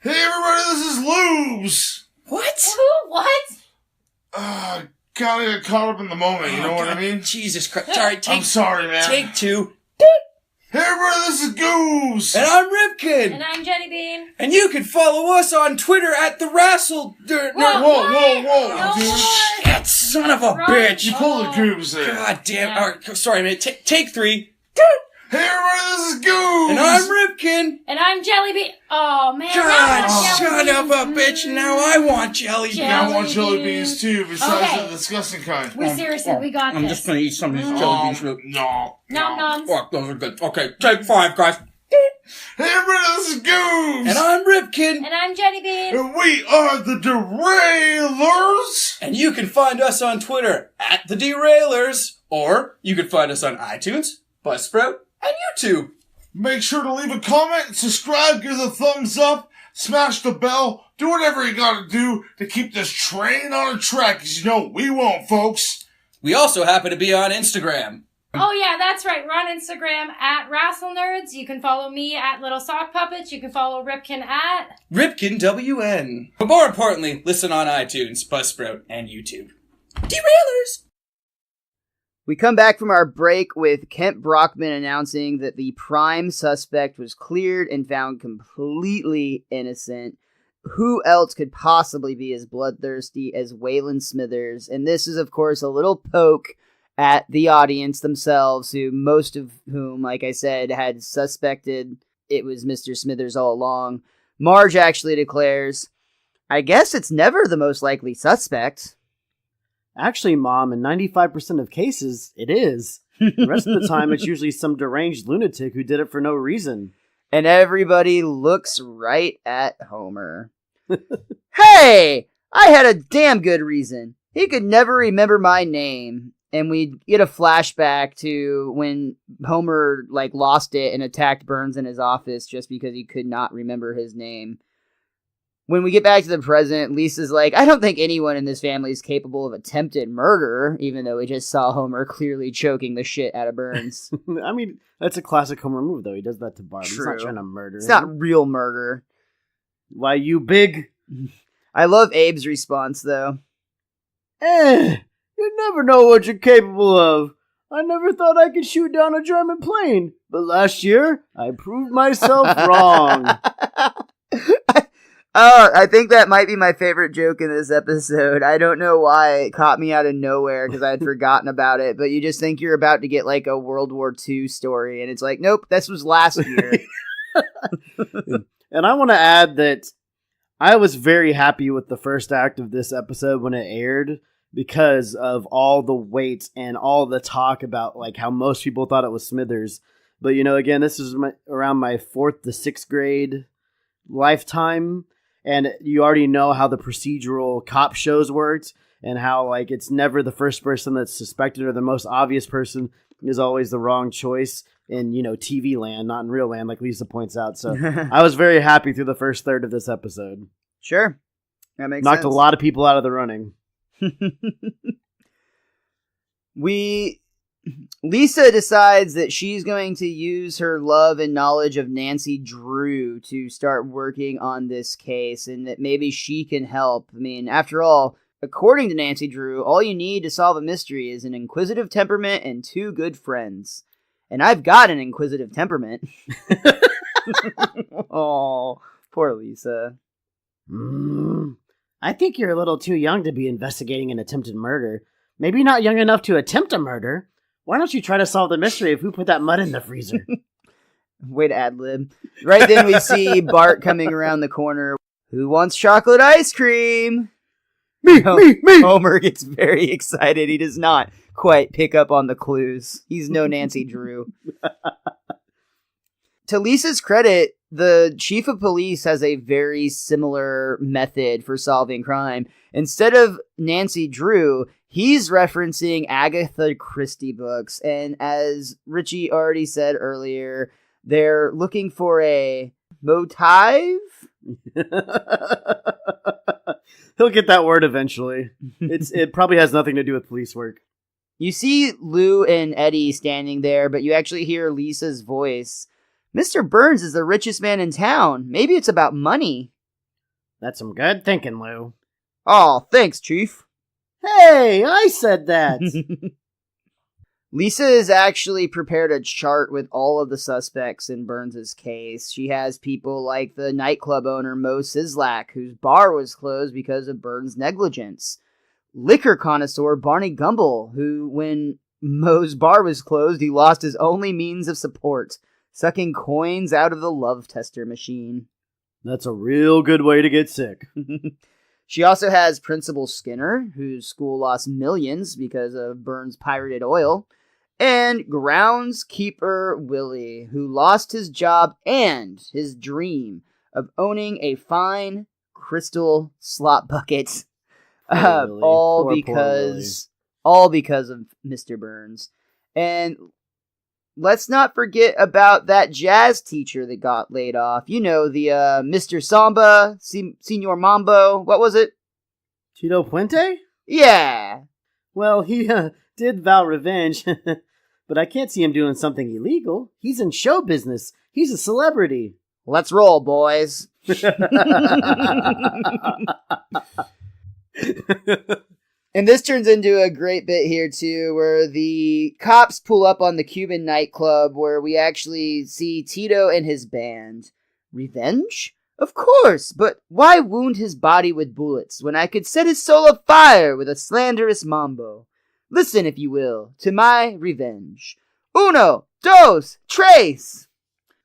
Hey everybody, this is Lubes! What? Who? What? Kinda get caught up in the moment, you know what I mean? Jesus Christ. Alright, I'm sorry, man. Take 2. Hey everybody, this is Goose! And I'm Ripkin! And I'm Jenny Bean. And you can follow us on Twitter at the Whoa, No dude. more. Shit, son of a Right. bitch! You pulled the Goose there. God damn. Yeah. Alright, sorry, man. Take 3. Hey everybody, this is Goose! And I'm Ripkin! And I'm Jelly Bean. Oh, man. God, now I want son jelly of a beans. bitch, now I want jelly Jelly I beans. want jelly beans. beans too, besides Okay. the disgusting kind. We seriously, we got I'm this. just gonna eat some of these jelly beans. No. Nom noms. Fuck, those are good. Okay, take 5, guys. Hey everybody, this is Goose! And I'm Ripkin! And I'm Jenny Bean. And we are the Derailers! And you can find us on Twitter at the Derailers, or you can find us on iTunes, Buzzsprout, and YouTube. Make sure to leave a comment, subscribe, give us a thumbs up, smash the bell, do whatever you gotta do to keep this train on a track, because you know we won't, folks. We also happen to be on Instagram. Oh, yeah, that's right. We're on Instagram at WrestleNerds. You can follow me at Little Sock Puppets. You can follow Ripkin at... Ripkin WN. But more importantly, listen on iTunes, Buzzsprout, and YouTube. Derailers! We come back from our break with Kent Brockman announcing that the prime suspect was cleared and found completely innocent. Who else could possibly be as bloodthirsty as Waylon Smithers? And this is, of course, a little poke at the audience themselves, who most of whom, like I said, had suspected it was Mr. Smithers all along. Marge actually declares, I guess it's never the most likely suspect. Actually, Mom, in 95% of cases, it is. The rest of the time, it's usually some deranged lunatic who did it for no reason. And everybody looks right at Homer. Hey! I had a damn good reason. He could never remember my name. And we get a flashback to when Homer, lost it and attacked Burns in his office just because he could not remember his name. When we get back to the present, Lisa's like, I don't think anyone in this family is capable of attempted murder, even though we just saw Homer clearly choking the shit out of Burns. I mean, that's a classic Homer move, though. He does that to Bart. He's True. not trying to murder It's him. not real murder. Why, you big... I love Abe's response, though. You never know what you're capable of. I never thought I could shoot down a German plane, but last year, I proved myself wrong. I think that might be my favorite joke in this episode. I don't know why it caught me out of nowhere because I had forgotten about it, but you just think you're about to get a World War II story, and it's like, nope, this was last year. And I want to add that I was very happy with the first act of this episode when it aired because of all the weight and all the talk about how most people thought it was Smithers. But, again, this is around my 4th to 6th grade lifetime. And you already know how the procedural cop shows worked and how, it's never the first person that's suspected or the most obvious person. is always the wrong choice in, TV land, not in real land, like Lisa points out. So I was very happy through the first third of this episode. Sure. That makes Knocked sense. a lot of people out of the running. Lisa decides that she's going to use her love and knowledge of Nancy Drew to start working on this case, and that maybe she can help. I mean, after all, according to Nancy Drew, all you need to solve a mystery is an inquisitive temperament and 2 good friends. And I've got an inquisitive temperament. Oh, poor Lisa. I think you're a little too young to be investigating an attempted murder. Maybe not young enough to attempt a murder. Why don't you try to solve the mystery of who put that mud in the freezer? Way to ad-lib. Right then we see Bart coming around the corner. Who wants chocolate ice cream? Me! Homer gets very excited. He does not quite pick up on the clues. He's no Nancy Drew. To Lisa's credit, the chief of police has a very similar method for solving crime. Instead of Nancy Drew, he's referencing Agatha Christie books. And as Richie already said earlier, they're looking for a motive? He'll get that word eventually. It probably has nothing to do with police work. You see Lou and Eddie standing there, but you actually hear Lisa's voice. Mr. Burns is the richest man in town. Maybe it's about money. That's some good thinking, Lou. Oh, thanks, Chief. Hey, I said that. Lisa has actually prepared a chart with all of the suspects in Burns' case. She has people like the nightclub owner Mo Sislak, whose bar was closed because of Burns' negligence. Liquor connoisseur Barney Gumble, who, when Mo's bar was closed, he lost his only means of support, sucking coins out of the love tester machine. That's a real good way to get sick. She also has Principal Skinner, whose school lost millions because of Burns' pirated oil, and groundskeeper Willie, who lost his job and his dream of owning a fine crystal slot bucket. All because of Mr. Burns. And let's not forget about that jazz teacher that got laid off. You know, the Mr. Samba, Senor Mambo. What was it? Tito Puente? Yeah. Well, he did vow revenge, but I can't see him doing something illegal. He's in show business. He's a celebrity. Let's roll, boys. And this turns into a great bit here, too, where the cops pull up on the Cuban nightclub where we actually see Tito and his band. Revenge? Of course, but why wound his body with bullets when I could set his soul afire with a slanderous mambo? Listen, if you will, to my revenge. Uno, dos, tres!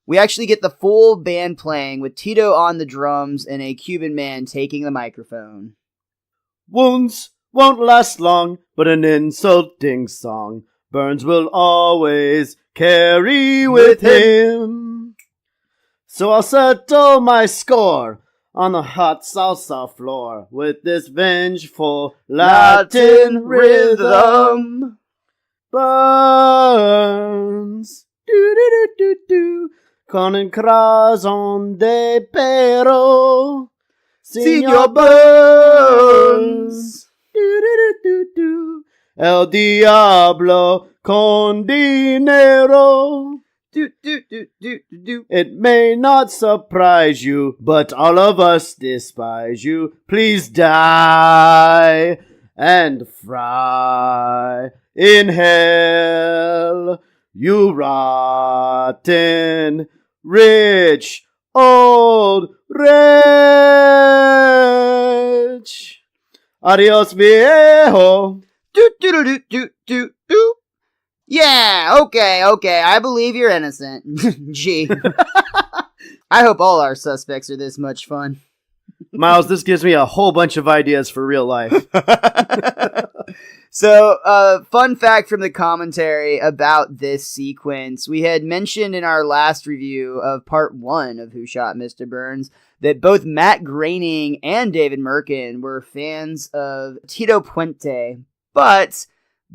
We actually get the full band playing with Tito on the drums and a Cuban man taking the microphone. Wounds won't last long, but an insulting song Burns will always carry with him. So I'll settle my score on the hot salsa floor with this vengeful Latin rhythm. Burns, do-do-do-do-do, con un corazón de perro. Señor Burns, do-do-do-do-do, el diablo con dinero. Do-do-do-do-do. It may not surprise you, but all of us despise you. Please die and fry in hell, you rotten, rich, old wretch. Adios, viejo. Do-do-do-do-do-do. Yeah, okay, I believe you're innocent. Gee. I hope all our suspects are this much fun. Miles, this gives me a whole bunch of ideas for real life. So, fun fact from the commentary about this sequence. We had mentioned in our last review of part 1 of Who Shot Mr. Burns that both Matt Groening and David Merkin were fans of Tito Puente, but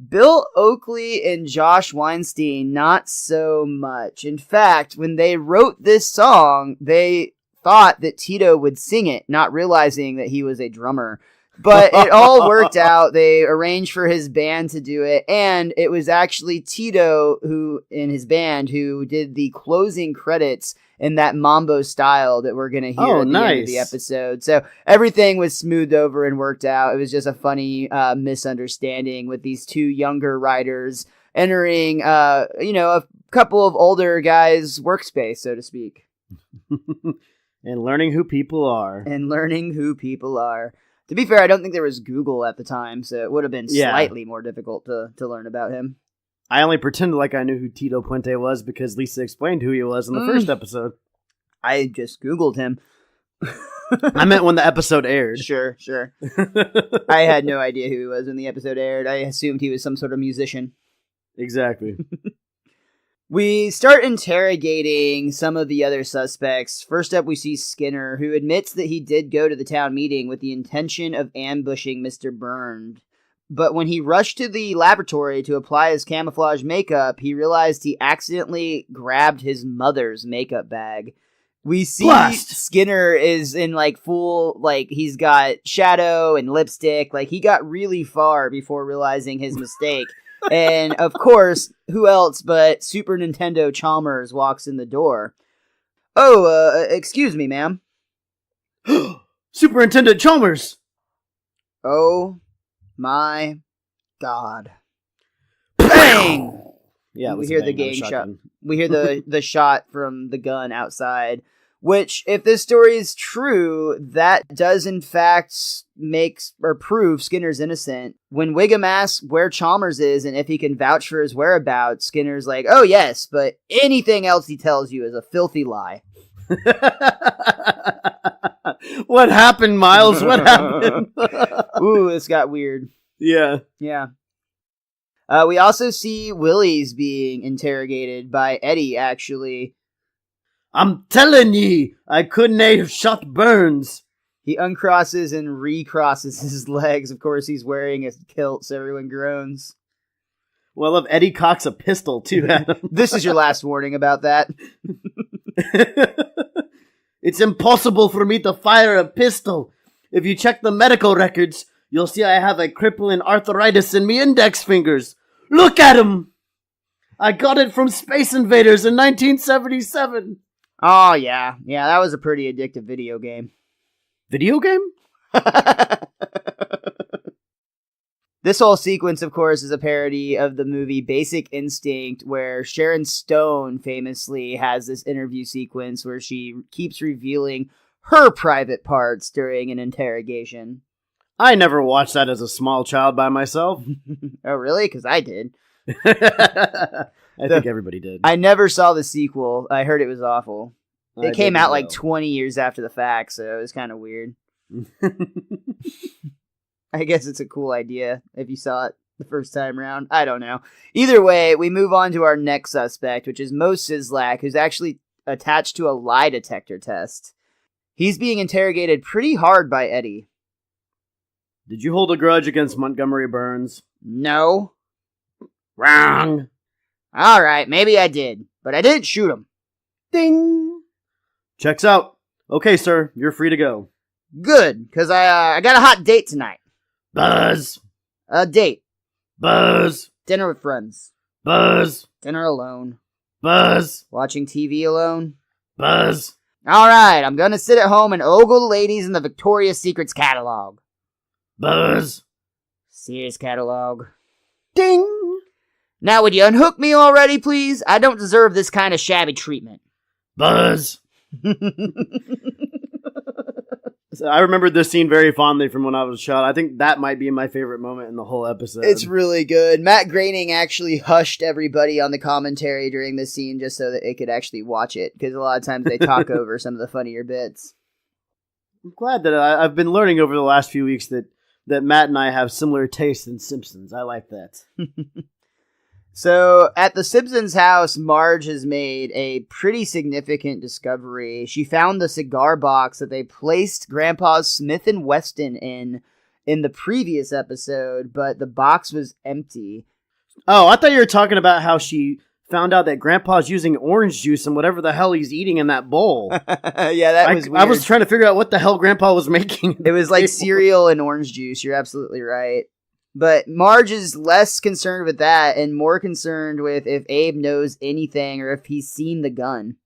Bill Oakley and Josh Weinstein, not so much. In fact, when they wrote this song, they thought that Tito would sing it, not realizing that he was a drummer. But it all worked out. They arranged for his band to do it, and it was actually Tito who, in his band, who did the closing credits in that mambo style that we're going to hear at the end of the episode. So everything was smoothed over and worked out. It was just a funny misunderstanding with these two younger writers entering, a couple of older guys' workspace, so to speak. And learning who people are. To be fair, I don't think there was Google at the time, so it would have been slightly more difficult to learn about him. I only pretended like I knew who Tito Puente was because Lisa explained who he was in the first episode. I just Googled him. I meant when the episode aired. Sure. I had no idea who he was when the episode aired. I assumed he was some sort of musician. Exactly. We start interrogating some of the other suspects. First up, we see Skinner, who admits that he did go to the town meeting with the intention of ambushing Mr. Burns. But when he rushed to the laboratory to apply his camouflage makeup, he realized he accidentally grabbed his mother's makeup bag. We see Skinner is in full, he's got shadow and lipstick. He got really far before realizing his mistake. And, of course, who else but Super Nintendo Chalmers walks in the door. Oh, excuse me, ma'am. Superintendent Chalmers! Oh, my God. Bang! Yeah, we hear the game shot. We hear the shot from the gun outside. Which, if this story is true, that does in fact prove Skinner's innocent. When Wiggum asks where Chalmers is and if he can vouch for his whereabouts, Skinner's like, oh yes, but anything else he tells you is a filthy lie. What happened, Miles? What happened? Ooh, this got weird. Yeah. We also see Willie's being interrogated by Eddie, actually. I'm telling ye, I couldn't have shot Burns. He uncrosses and recrosses his legs. Of course, he's wearing a kilt, so everyone groans. Well, if Eddie cocks a pistol, too, Adam. This is your last warning about that. It's impossible for me to fire a pistol. If you check the medical records, you'll see I have a crippling arthritis in me index fingers. Look at him! I got it from Space Invaders in 1977. Oh, yeah. Yeah, that was a pretty addictive video game. Video game? This whole sequence, of course, is a parody of the movie Basic Instinct, where Sharon Stone famously has this interview sequence where she keeps revealing her private parts during an interrogation. I never watched that as a small child by myself. Oh, really? Because I did. I think everybody did. I never saw the sequel. I heard it was awful. It came out 20 years after the fact, so it was kind of weird. I guess it's a cool idea if you saw it the first time around. I don't know. Either way, we move on to our next suspect, which is Mo Sislak, who's actually attached to a lie detector test. He's being interrogated pretty hard by Eddie. Did you hold a grudge against Montgomery Burns? No. Wrong. All right, maybe I did, but I didn't shoot him. Ding. Checks out. Okay, sir, you're free to go. Good, because I got a hot date tonight. Buzz. A date. Buzz. Dinner with friends. Buzz. Dinner alone. Buzz. Watching TV alone. Buzz. All right, I'm going to sit at home and ogle the ladies in the Victoria's Secrets catalog. Buzz. Sears catalog. Ding. Now, would you unhook me already, please? I don't deserve this kind of shabby treatment. Buzz. I remember this scene very fondly from when I was a child. I think that might be my favorite moment in the whole episode. It's really good. Matt Groening actually hushed everybody on the commentary during this scene just so that they could actually watch it, because a lot of times they talk over some of the funnier bits. I'm glad that I've been learning over the last few weeks that Matt and I have similar tastes in Simpsons. I like that. So, at the Simpsons house, Marge has made a pretty significant discovery. She found the cigar box that they placed Grandpa's Smith & Wesson in in the previous episode, but the box was empty. Oh, I thought you were talking about how she found out that Grandpa's using orange juice and whatever the hell he's eating in that bowl. Yeah, that was weird. I was trying to figure out what the hell Grandpa was making. It was like cereal and orange juice. You're absolutely right. But Marge is less concerned with that and more concerned with if Abe knows anything or if he's seen the gun.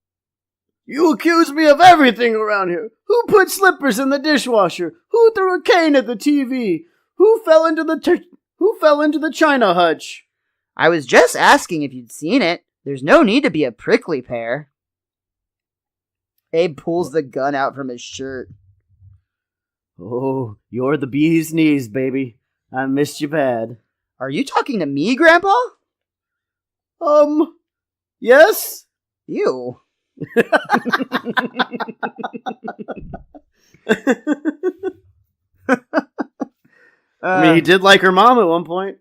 You accuse me of everything around here. Who put slippers in the dishwasher? Who threw a cane at the TV? Who fell into the china hutch? I was just asking if you'd seen it. There's no need to be a prickly pear. Abe pulls the gun out from his shirt. Oh, you're the bee's knees, baby. I missed you bad. Are you talking to me, Grandpa? Yes? You. I mean, he did like her mom at one point.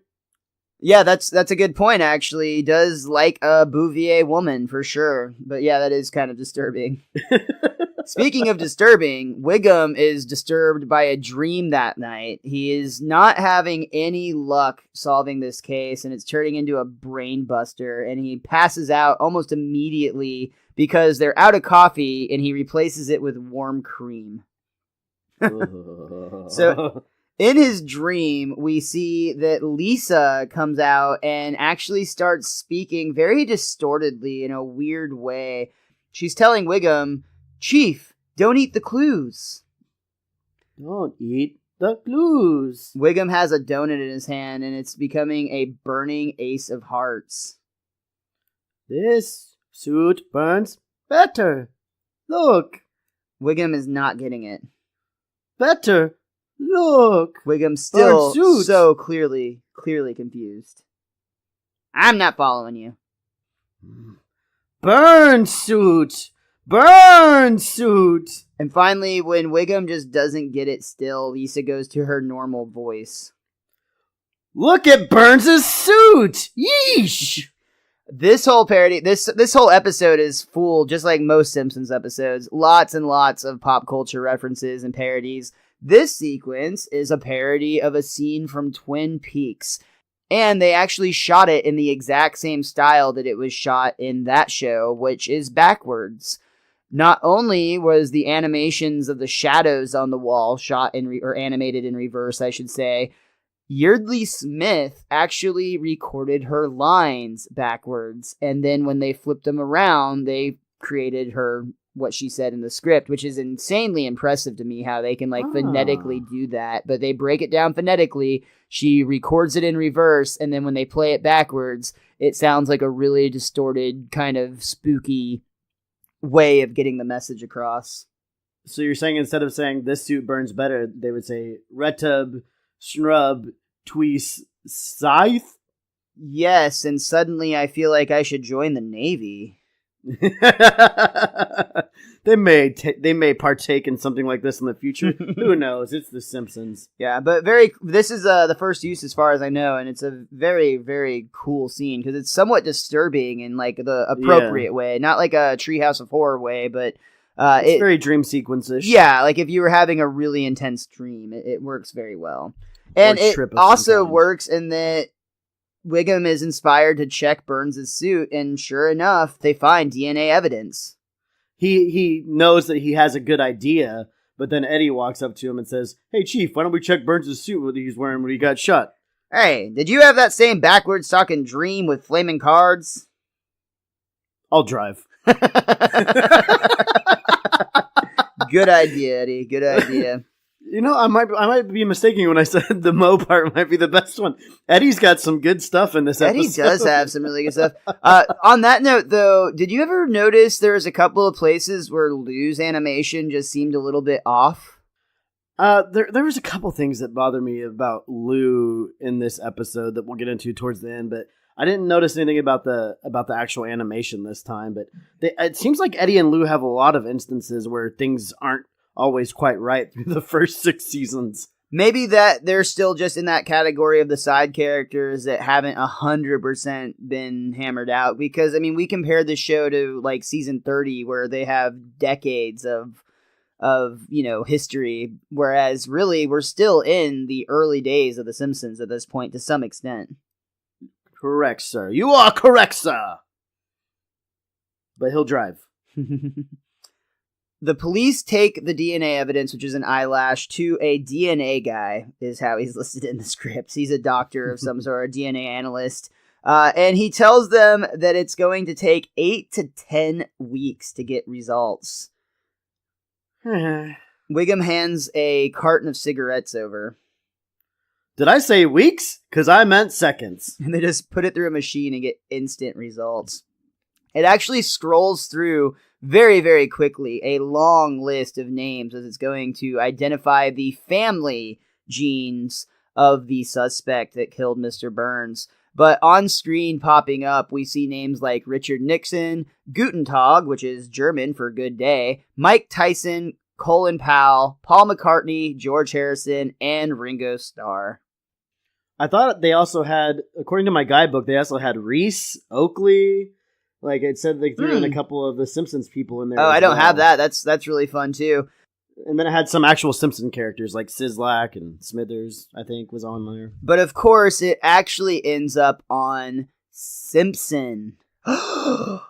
Yeah, that's a good point, actually. He does like a Bouvier woman, for sure. But yeah, that is kind of disturbing. Speaking of disturbing, Wiggum is disturbed by a dream that night. He is not having any luck solving this case, and it's turning into a brain buster, and he passes out almost immediately because they're out of coffee, and he replaces it with warm cream. So in his dream, we see that Lisa comes out and actually starts speaking very distortedly in a weird way. She's telling Wiggum, "Chief, don't eat the clues." Don't eat the clues. Wiggum has a donut in his hand, and it's becoming a burning ace of hearts. This suit burns better. Look. Wiggum is not getting it. Better. Look. Wiggum's still so clearly confused. I'm not following you. Burn suit. Burn suit. And finally, when Wiggum just doesn't get it still, Lisa goes to her normal voice. Look at Burns' suit. Yeesh. This whole parody, this whole episode is full, just like most Simpsons episodes, lots and lots of pop culture references and parodies. This sequence is a parody of a scene from Twin Peaks, and they actually shot it in the exact same style that it was shot in that show, which is backwards. Not only was the animations of the shadows on the wall shot or animated in reverse, I should say, Yeardley Smith actually recorded her lines backwards, and then when they flipped them around, they created her what she said in the script, which is insanely impressive to me how they can phonetically do that. But they break it down phonetically. She records it in reverse, and then when they play it backwards, it sounds like a really distorted, kind of spooky way of getting the message across. So you're saying instead of saying this suit burns better, they would say retub, shrub, tweese, scythe? Yes, and suddenly I feel like I should join the Navy. They may partake in something like this in the future. Who knows? It's The Simpsons. Yeah, but this is the first use as far as I know, and it's a very, very cool scene because it's somewhat disturbing in the appropriate way, not like a Treehouse of Horror way, but it's very dream sequence-ish. Yeah, like if you were having a really intense dream, it works very well, and it also works in that Wiggum is inspired to check Burns' suit, and sure enough, they find DNA evidence. He knows that he has a good idea, but then Eddie walks up to him and says, "Hey, Chief, why don't we check Burns' suit what he's wearing when he got shot?" Hey, did you have that same backwards talking dream with flaming cards? I'll drive. Good idea, Eddie. Good idea. You know, I might be mistaken when I said the Mo part might be the best one. Eddie's got some good stuff in this episode. Eddie does have some really good stuff. On that note, though, did you ever notice there was a couple of places where Lou's animation just seemed a little bit off? There was a couple things that bothered me about Lou in this episode that we'll get into towards the end, but I didn't notice anything about the actual animation this time. But it seems like Eddie and Lou have a lot of instances where things aren't always quite right through the first 6 seasons. Maybe that they're still just in that category of the side characters that haven't 100% been hammered out. Because, I mean, we compared the show to, season 30, where they have decades of of, history, whereas really we're still in the early days of The Simpsons at this point to some extent. Correct, sir. You are correct, sir. But he'll drive. The police take the DNA evidence, which is an eyelash, to a DNA guy, is how he's listed in the script. He's a doctor of some sort, a DNA analyst. And he tells them that it's going to take 8 to 10 weeks to get results. Wiggum hands a carton of cigarettes over. Did I say weeks? Because I meant seconds. And they just put it through a machine and get instant results. It actually scrolls through very, very quickly a long list of names as it's going to identify the family genes of the suspect that killed Mr. Burns. But on screen popping up, we see names like Richard Nixon, Guten Tag, which is German for good day, Mike Tyson, Colin Powell, Paul McCartney, George Harrison, and Ringo Starr. I thought they also had, according to my guidebook, they also had Reese, Oakley. Like it said, they threw in a couple of the Simpsons people in there. Oh, I don't have that. That's really fun too. And then it had some actual Simpson characters like Sislak and Smithers, I think, was on there. But of course, it actually ends up on Simpson. Can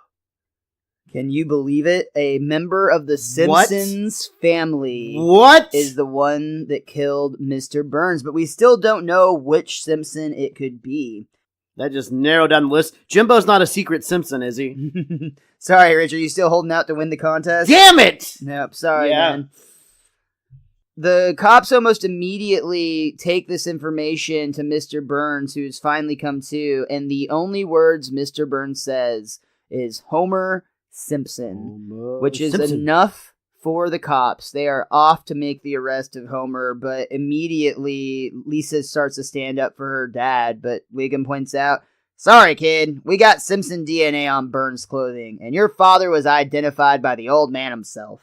you believe it? A member of the Simpsons family is the one that killed Mr. Burns, but we still don't know which Simpson it could be. That just narrowed down the list. Jimbo's not a secret Simpson, is he? Sorry, Richard, you still holding out to win the contest? Damn it! Nope, sorry, man. The cops almost immediately take this information to Mr. Burns, who's finally come to, and the only words Mr. Burns says is Homer Simpson, which is enough for the cops. They are off to make the arrest of Homer, but immediately Lisa starts to stand up for her dad, but Wiggum points out, sorry, kid, we got Simpson DNA on Burns' clothing, and your father was identified by the old man himself.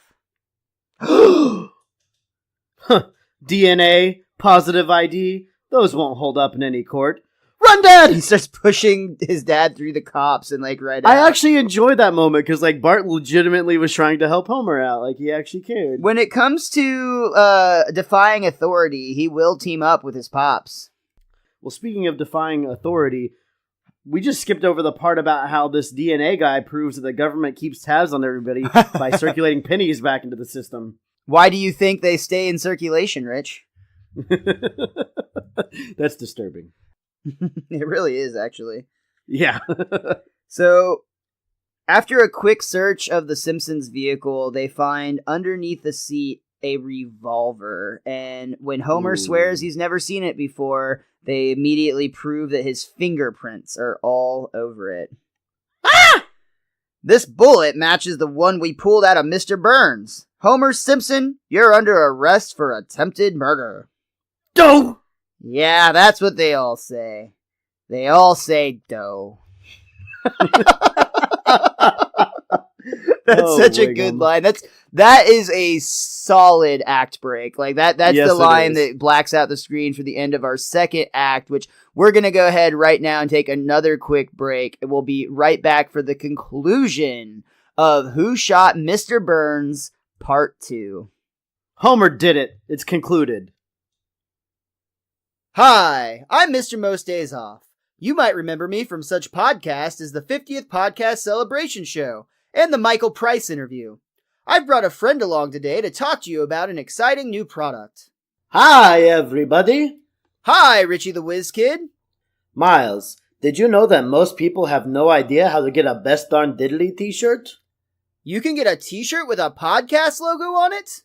DNA, positive ID, those won't hold up in any court. Run, Dad! He starts pushing his dad through the cops and right out. I actually enjoyed that moment because Bart legitimately was trying to help Homer out. He actually cared. When it comes to defying authority, he will team up with his pops. Well, speaking of defying authority, we just skipped over the part about how this DNA guy proves that the government keeps tabs on everybody by circulating pennies back into the system. Why do you think they stay in circulation, Rich? That's disturbing. It really is, actually. Yeah. So, after a quick search of the Simpsons vehicle, they find underneath the seat a revolver. And when Homer swears he's never seen it before, they immediately prove that his fingerprints are all over it. Ah! This bullet matches the one we pulled out of Mr. Burns. Homer Simpson, you're under arrest for attempted murder. Doe! Yeah, that's what they all say. They all say doe. That's such a good line. That is a solid act break. That's the line that blacks out the screen for the end of our second act, which we're going to go ahead right now and take another quick break. And we'll be right back for the conclusion of Who Shot Mr. Burns, Part 2. Homer did it. It's concluded. Hi, I'm MrMostDaysOff. You might remember me from such podcasts as the 50th Podcast Celebration Show and the Michael Price interview. I've brought a friend along today to talk to you about an exciting new product. Hi, everybody. Hi, Richie the WizKid. Miles, did you know that most people have no idea how to get a Best Darn Diddly t-shirt? You can get a t-shirt with a podcast logo on it?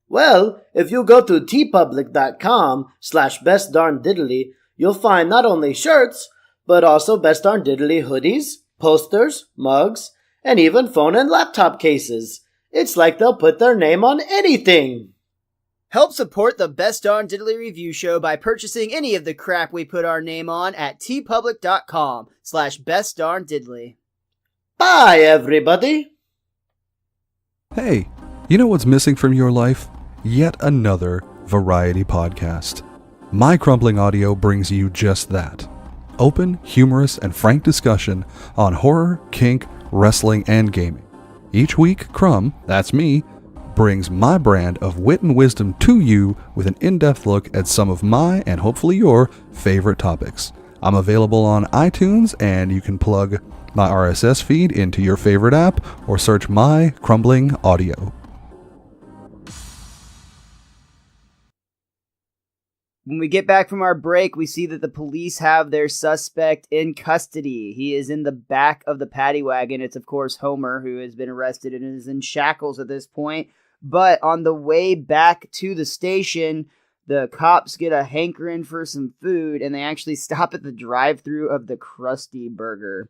Well, if you go to tpublic.com/bestdarndiddly, you'll find not only shirts, but also Best Darn Diddly hoodies, posters, mugs, and even phone and laptop cases. It's like they'll put their name on anything. Help support the Best Darn Diddly Review Show by purchasing any of the crap we put our name on at tpublic.com/bestdarndiddly. Bye, everybody. Hey, you know what's missing from your life? Yet another variety podcast. My Crumbling Audio brings you just that. Open, humorous, and frank discussion on horror, kink, wrestling, and gaming. Each week, Crumb, that's me, brings my brand of wit and wisdom to you with an in-depth look at some of my, and hopefully your, favorite topics. I'm available on iTunes, and you can plug my RSS feed into your favorite app or search My Crumbling Audio. When we get back from our break, we see that the police have their suspect in custody. He is in the back of the paddy wagon. It's, of course, Homer, who has been arrested and is in shackles at this point. But on the way back to the station, the cops get a hankering for some food, and they actually stop at the drive-thru of the Krusty Burger.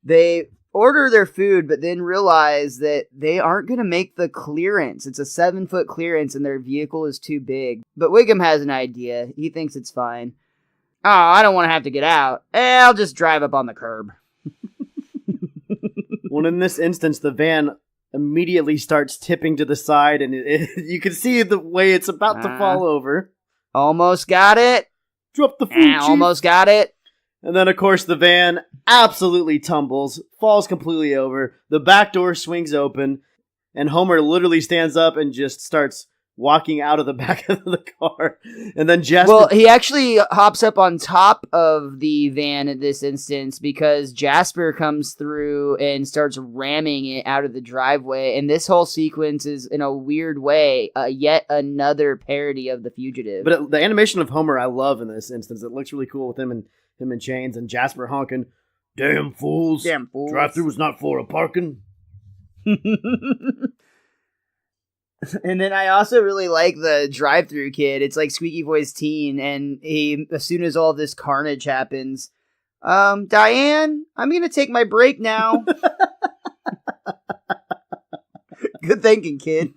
They order their food, but then realize that they aren't going to make the clearance. It's a 7-foot clearance, and their vehicle is too big. But Wiggum has an idea. He thinks it's fine. Oh, I don't want to have to get out. I'll just drive up on the curb. Well, in this instance, the van immediately starts tipping to the side, and you can see the way it's about to fall over. Almost got it. Drop the food, Chief. Almost got it. And then, of course, the van absolutely tumbles, falls completely over. The back door swings open, and Homer literally stands up and just starts walking out of the back of the car. And then Jasper... Well, he actually hops up on top of the van in this instance because Jasper comes through and starts ramming it out of the driveway. And this whole sequence is, in a weird way, yet another parody of The Fugitive. But the animation of Homer I love in this instance. It looks really cool with him in chains, and Jasper honking, "Damn fools. Damn fools. Drive-thru is not for a parking." And then I also really like the drive-thru kid. It's like Squeaky Voice Teen, and he, as soon as all this carnage happens, Diane, I'm gonna take my break now. Good thinking, kid.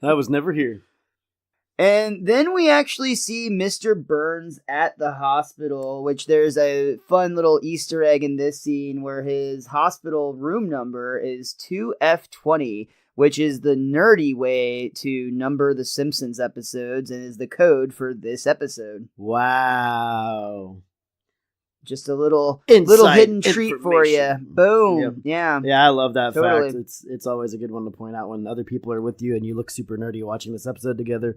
I was never here. And then we actually see Mr. Burns at the hospital, which there's a fun little Easter egg in this scene where his hospital room number is 2F20, which is the nerdy way to number the Simpsons episodes and is the code for this episode. Wow. Just a little Insight hidden treat for you. Boom. Yep. Yeah. Yeah, I love that Totally. fact. It's always a good one to point out when other people are with you and you look super nerdy watching this episode together.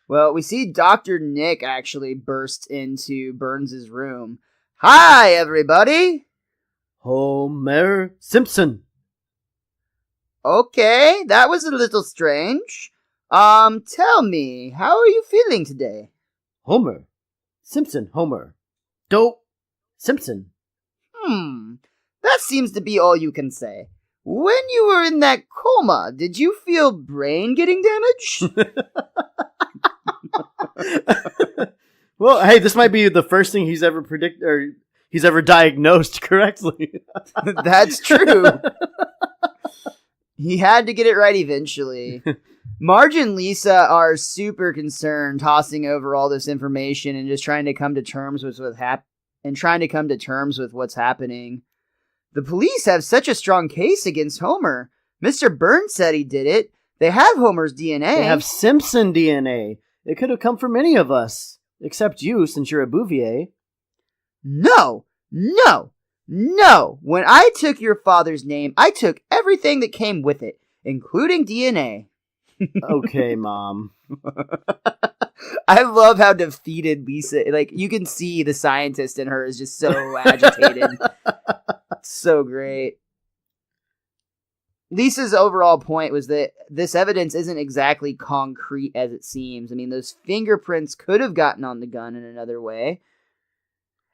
Well, we see Dr. Nick actually burst into Burns' room. Hi, everybody. Homer Simpson. Okay, that was a little strange. Tell me, how are you feeling today? Homer Simpson. Homer. Dope Simpson. That seems to be all you can say. When you were in that coma, did you feel brain getting damaged? Well, hey, this might be the first thing he's ever he's ever diagnosed correctly. That's true. He had to get it right eventually. Marge and Lisa are super concerned, tossing over all this information and just trying to come to terms with what's happening. The police have such a strong case against Homer. Mr. Burns said he did it. They have Homer's DNA. They have Simpson DNA. It could have come from any of us, except you, since you're a Bouvier. No. When I took your father's name, I took everything that came with it, including DNA. Okay, Mom. I love how defeated Lisa, like, you can see the scientist in her is just so agitated. So great. Lisa's overall point was that this evidence isn't exactly concrete as it seems. I mean, those fingerprints could have gotten on the gun in another way.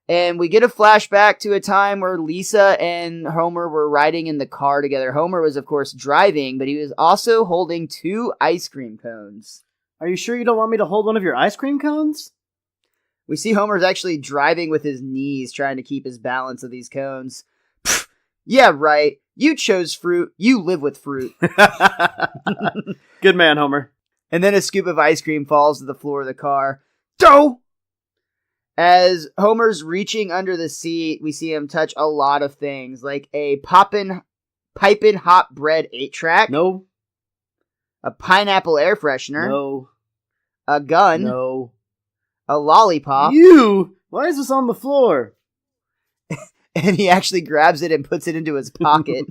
And we get a flashback to a time where Lisa and Homer were riding in the car together. Homer was, of course, driving, but he was also holding 2 ice cream cones. Are you sure you don't want me to hold one of your ice cream cones? We see Homer's actually driving with his knees, trying to keep his balance of these cones. Pfft, yeah, right. You chose fruit. You live with fruit. Good man, Homer. And then a scoop of ice cream falls to the floor of the car. Dough! As Homer's reaching under the seat, we see him touch a lot of things, like a piping hot bread 8-track. No. A pineapple air freshener. No. A gun. No. A lollipop. You! Why is this on the floor? And he actually grabs it and puts it into his pocket.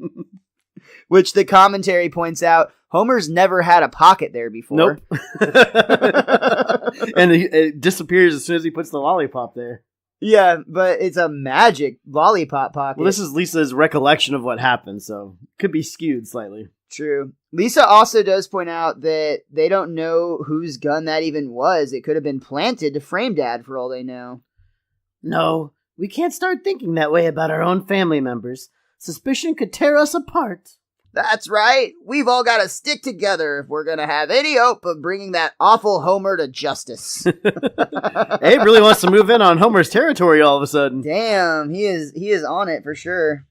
Which the commentary points out, Homer's never had a pocket there before. Nope. And it disappears as soon as he puts the lollipop there. Yeah, but it's a magic lollipop pocket. Well, this is Lisa's recollection of what happened, so could be skewed slightly. True. Lisa also does point out that they don't know whose gun that even was. It could have been planted to frame Dad for all they know. No, we can't start thinking that way about our own family members. Suspicion could tear us apart. That's right. We've all got to stick together if we're going to have any hope of bringing that awful Homer to justice. Abe really wants to move in on Homer's territory all of a sudden. Damn, he is on it for sure.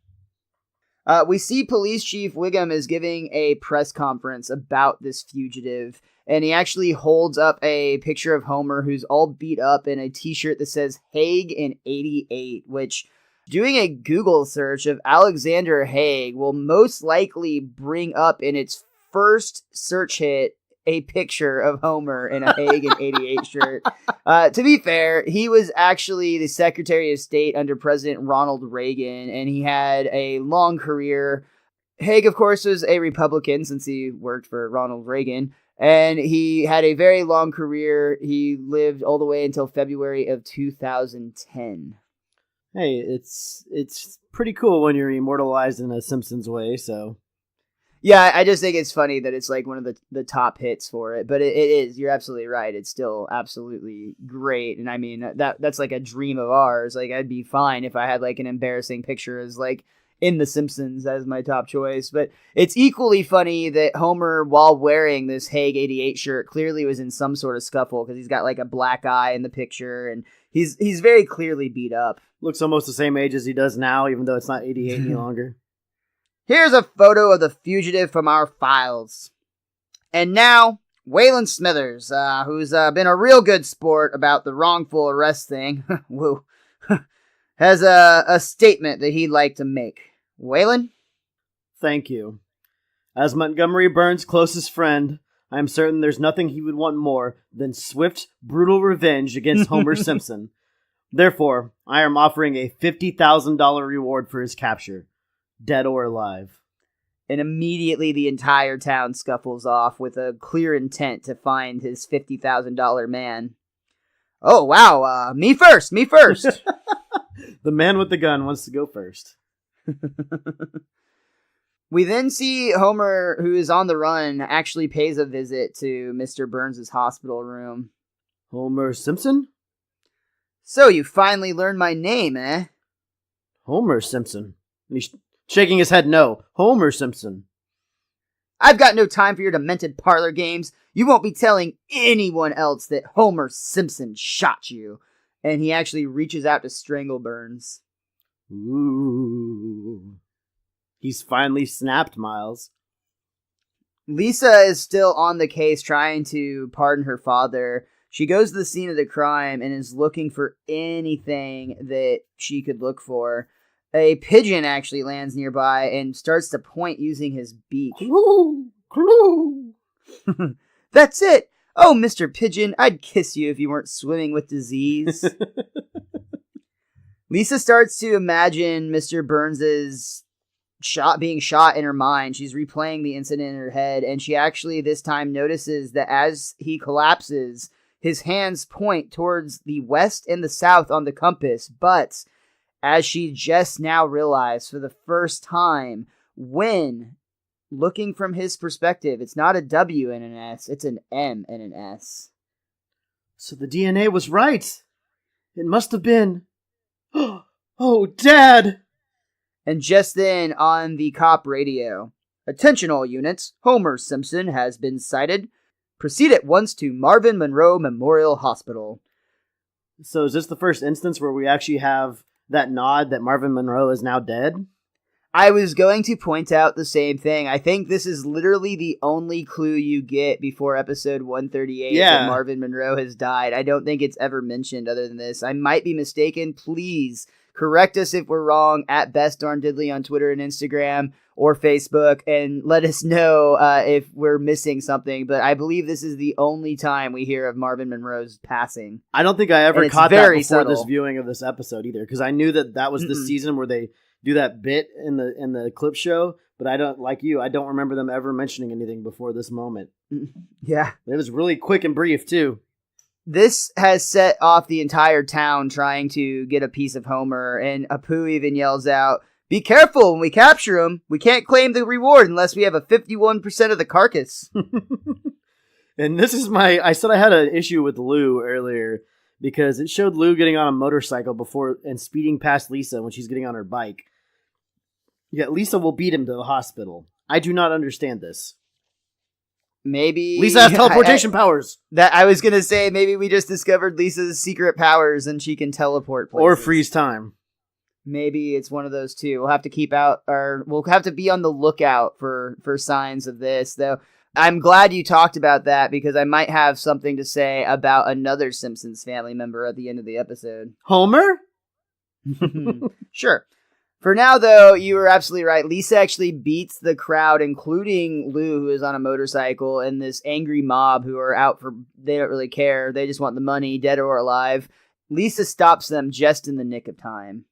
We see Police Chief Wiggum is giving a press conference about this fugitive, and he actually holds up a picture of Homer who's all beat up in a t-shirt that says Haig in 88, which, doing a Google search of Alexander Haig will most likely bring up in its first search hit a picture of Homer in a Haig in 88 shirt. To be fair, he was actually the Secretary of State under President Ronald Reagan, and he had a long career. Haig, of course, was a Republican since he worked for Ronald Reagan, and he had a very long career. He lived all the way until February of 2010. Hey, it's pretty cool when you're immortalized in a Simpsons way, so... Yeah, I just think it's funny that it's like one of the top hits for it, but it is. You're absolutely right. It's still absolutely great, and I mean that's like a dream of ours. Like I'd be fine if I had like an embarrassing picture as like in The Simpsons as my top choice, but it's equally funny that Homer, while wearing this Haig 88 shirt, clearly was in some sort of scuffle because he's got like a black eye in the picture, and he's very clearly beat up. Looks almost the same age as he does now, even though it's not 88 any longer. Here's a photo of the fugitive from our files. And now, Waylon Smithers, who's been a real good sport about the wrongful arrest thing, woo, has a statement that he'd like to make. Waylon? Thank you. As Montgomery Burns' closest friend, I am certain there's nothing he would want more than swift, brutal revenge against Homer Simpson. Therefore, I am offering a $50,000 reward for his capture. Dead or alive. And immediately the entire town scuffles off with a clear intent to find his $50,000 man. Oh, wow, me first! The man with the gun wants to go first. We then see Homer, who is on the run, actually pays a visit to Mr. Burns' hospital room. Homer Simpson? So you finally learned my name, eh? Homer Simpson. He's shaking his head no. Homer Simpson. I've got no time for your demented parlor games. You won't be telling anyone else that Homer Simpson shot you. And he actually reaches out to strangle Burns. Ooh. He's finally snapped, Miles. Lisa is still on the case trying to pardon her father. She goes to the scene of the crime and is looking for anything that she could look for. A pigeon actually lands nearby and starts to point using his beak. Clue! Clue! That's it! Oh, Mr. Pigeon, I'd kiss you if you weren't swimming with disease. Lisa starts to imagine Mr. Burns's being shot in her mind. She's replaying the incident in her head, and she actually this time notices that as he collapses, his hands point towards the west and the south on the compass, but as she just now realized for the first time, when looking from his perspective, it's not a W and an S, it's an M and an S. So the DNA was right. It must have been... Oh, Dad! And just then, on the cop radio, attention all units, Homer Simpson has been sighted. Proceed at once to Marvin Monroe Memorial Hospital. So is this the first instance where we actually have that nod that Marvin Monroe is now dead? I was going to point out the same thing. I think this is literally the only clue you get before episode 138 that Marvin Monroe has died. I don't think it's ever mentioned other than this. I might be mistaken. Please correct us if we're wrong at Best Darn Diddley on Twitter and Instagram or Facebook, and let us know if we're missing something. But I believe this is the only time we hear of Marvin Monroe's passing. I don't think I ever caught that before subtle. this viewing of this episode either, because I knew that was the season where they do that bit in the clip show, but I don't remember them ever mentioning anything before this moment. Yeah. It was really quick and brief too. This has set off the entire town trying to get a piece of Homer, and Apu even yells out, "Be careful when we capture him. We can't claim the reward unless we have a 51% of the carcass." And this is I said I had an issue with Lou earlier because it showed Lou getting on a motorcycle before and speeding past Lisa when she's getting on her bike. Yet Lisa will beat him to the hospital. I do not understand this. Maybe Lisa has teleportation powers. That I was gonna say, maybe we just discovered Lisa's secret powers and she can teleport places. Or freeze time. Maybe it's one of those two. We'll have to be on the lookout for signs of this, though. I'm glad you talked about that because I might have something to say about another Simpsons family member at the end of the episode. Homer? Sure. For now, though, you were absolutely right. Lisa actually beats the crowd, including Lou, who is on a motorcycle, and this angry mob who are out they don't really care. They just want the money, dead or alive. Lisa stops them just in the nick of time.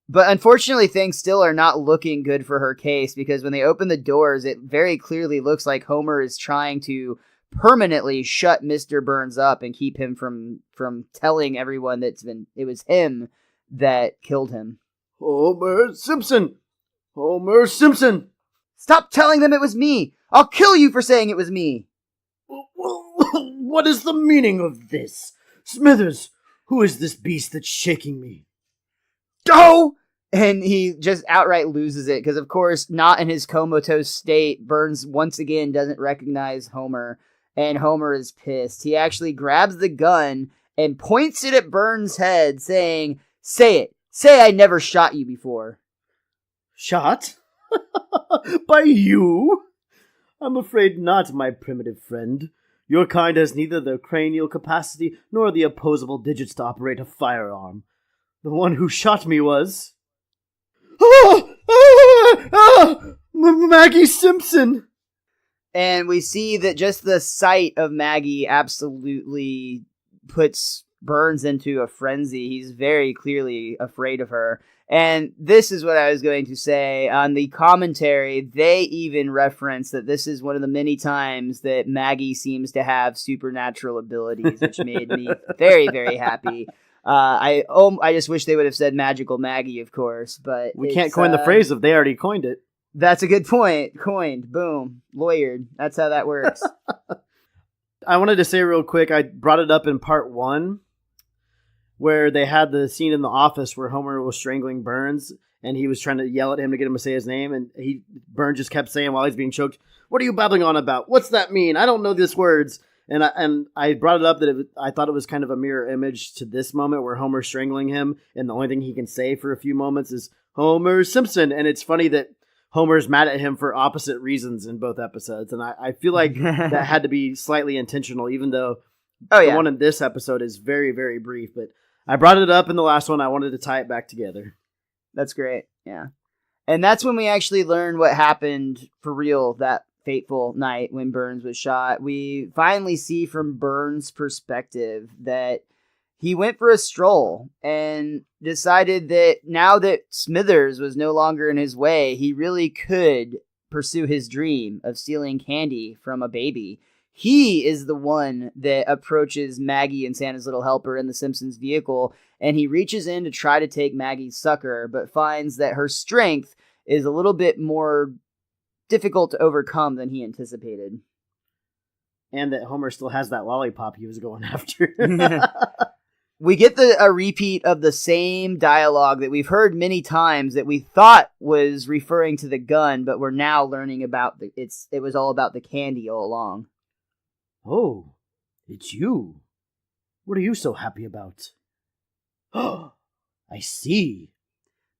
But unfortunately, things still are not looking good for her case, because when they open the doors, it very clearly looks like Homer is trying to permanently shut Mr. Burns up and keep him from telling everyone that it was him that killed him. Homer Simpson! Homer Simpson! Stop telling them it was me! I'll kill you for saying it was me! What is the meaning of this? Smithers, who is this beast that's shaking me? Go! And he just outright loses it, because of course, not in his comatose state, Burns once again doesn't recognize Homer, and Homer is pissed. He actually grabs the gun and points it at Burns' head, saying, "Say it! Say I never shot you before." Shot? By you? I'm afraid not, my primitive friend. Your kind has neither the cranial capacity nor the opposable digits to operate a firearm. The one who shot me was... Maggie Simpson! And we see that just the sight of Maggie absolutely puts Burns into a frenzy. He's very clearly afraid of her. And this is what I was going to say. On the commentary, they even reference that this is one of the many times that Maggie seems to have supernatural abilities, which made me very, very happy. I just wish they would have said Magical Maggie, of course, but we can't coin the phrase if they already coined it. That's a good point. Coined. Boom. Lawyered. That's how that works. I wanted to say real quick, I brought it up in part 1, where they had the scene in the office where Homer was strangling Burns, and he was trying to yell at him to get him to say his name, and Burns just kept saying while he's being choked, "What are you babbling on about? What's that mean? I don't know these words." And I brought it up that I thought it was kind of a mirror image to this moment where Homer's strangling him, and the only thing he can say for a few moments is, "Homer Simpson." And it's funny that Homer's mad at him for opposite reasons in both episodes. And I feel like that had to be slightly intentional, even though the one in this episode is very, very brief. But I brought it up in the last one. I wanted to tie it back together. That's great. Yeah. And that's when we actually learned what happened for real that fateful night when Burns was shot. We finally see from Burns' perspective that he went for a stroll and decided that now that Smithers was no longer in his way, he really could pursue his dream of stealing candy from a baby. He is the one that approaches Maggie and Santa's Little Helper in the Simpsons vehicle, and he reaches in to try to take Maggie's sucker, but finds that her strength is a little bit more difficult to overcome than he anticipated. And that Homer still has that lollipop he was going after. We get a repeat of the same dialogue that we've heard many times that we thought was referring to the gun, but we're now learning about it was all about the candy all along. Oh, it's you. What are you so happy about? Oh, I see.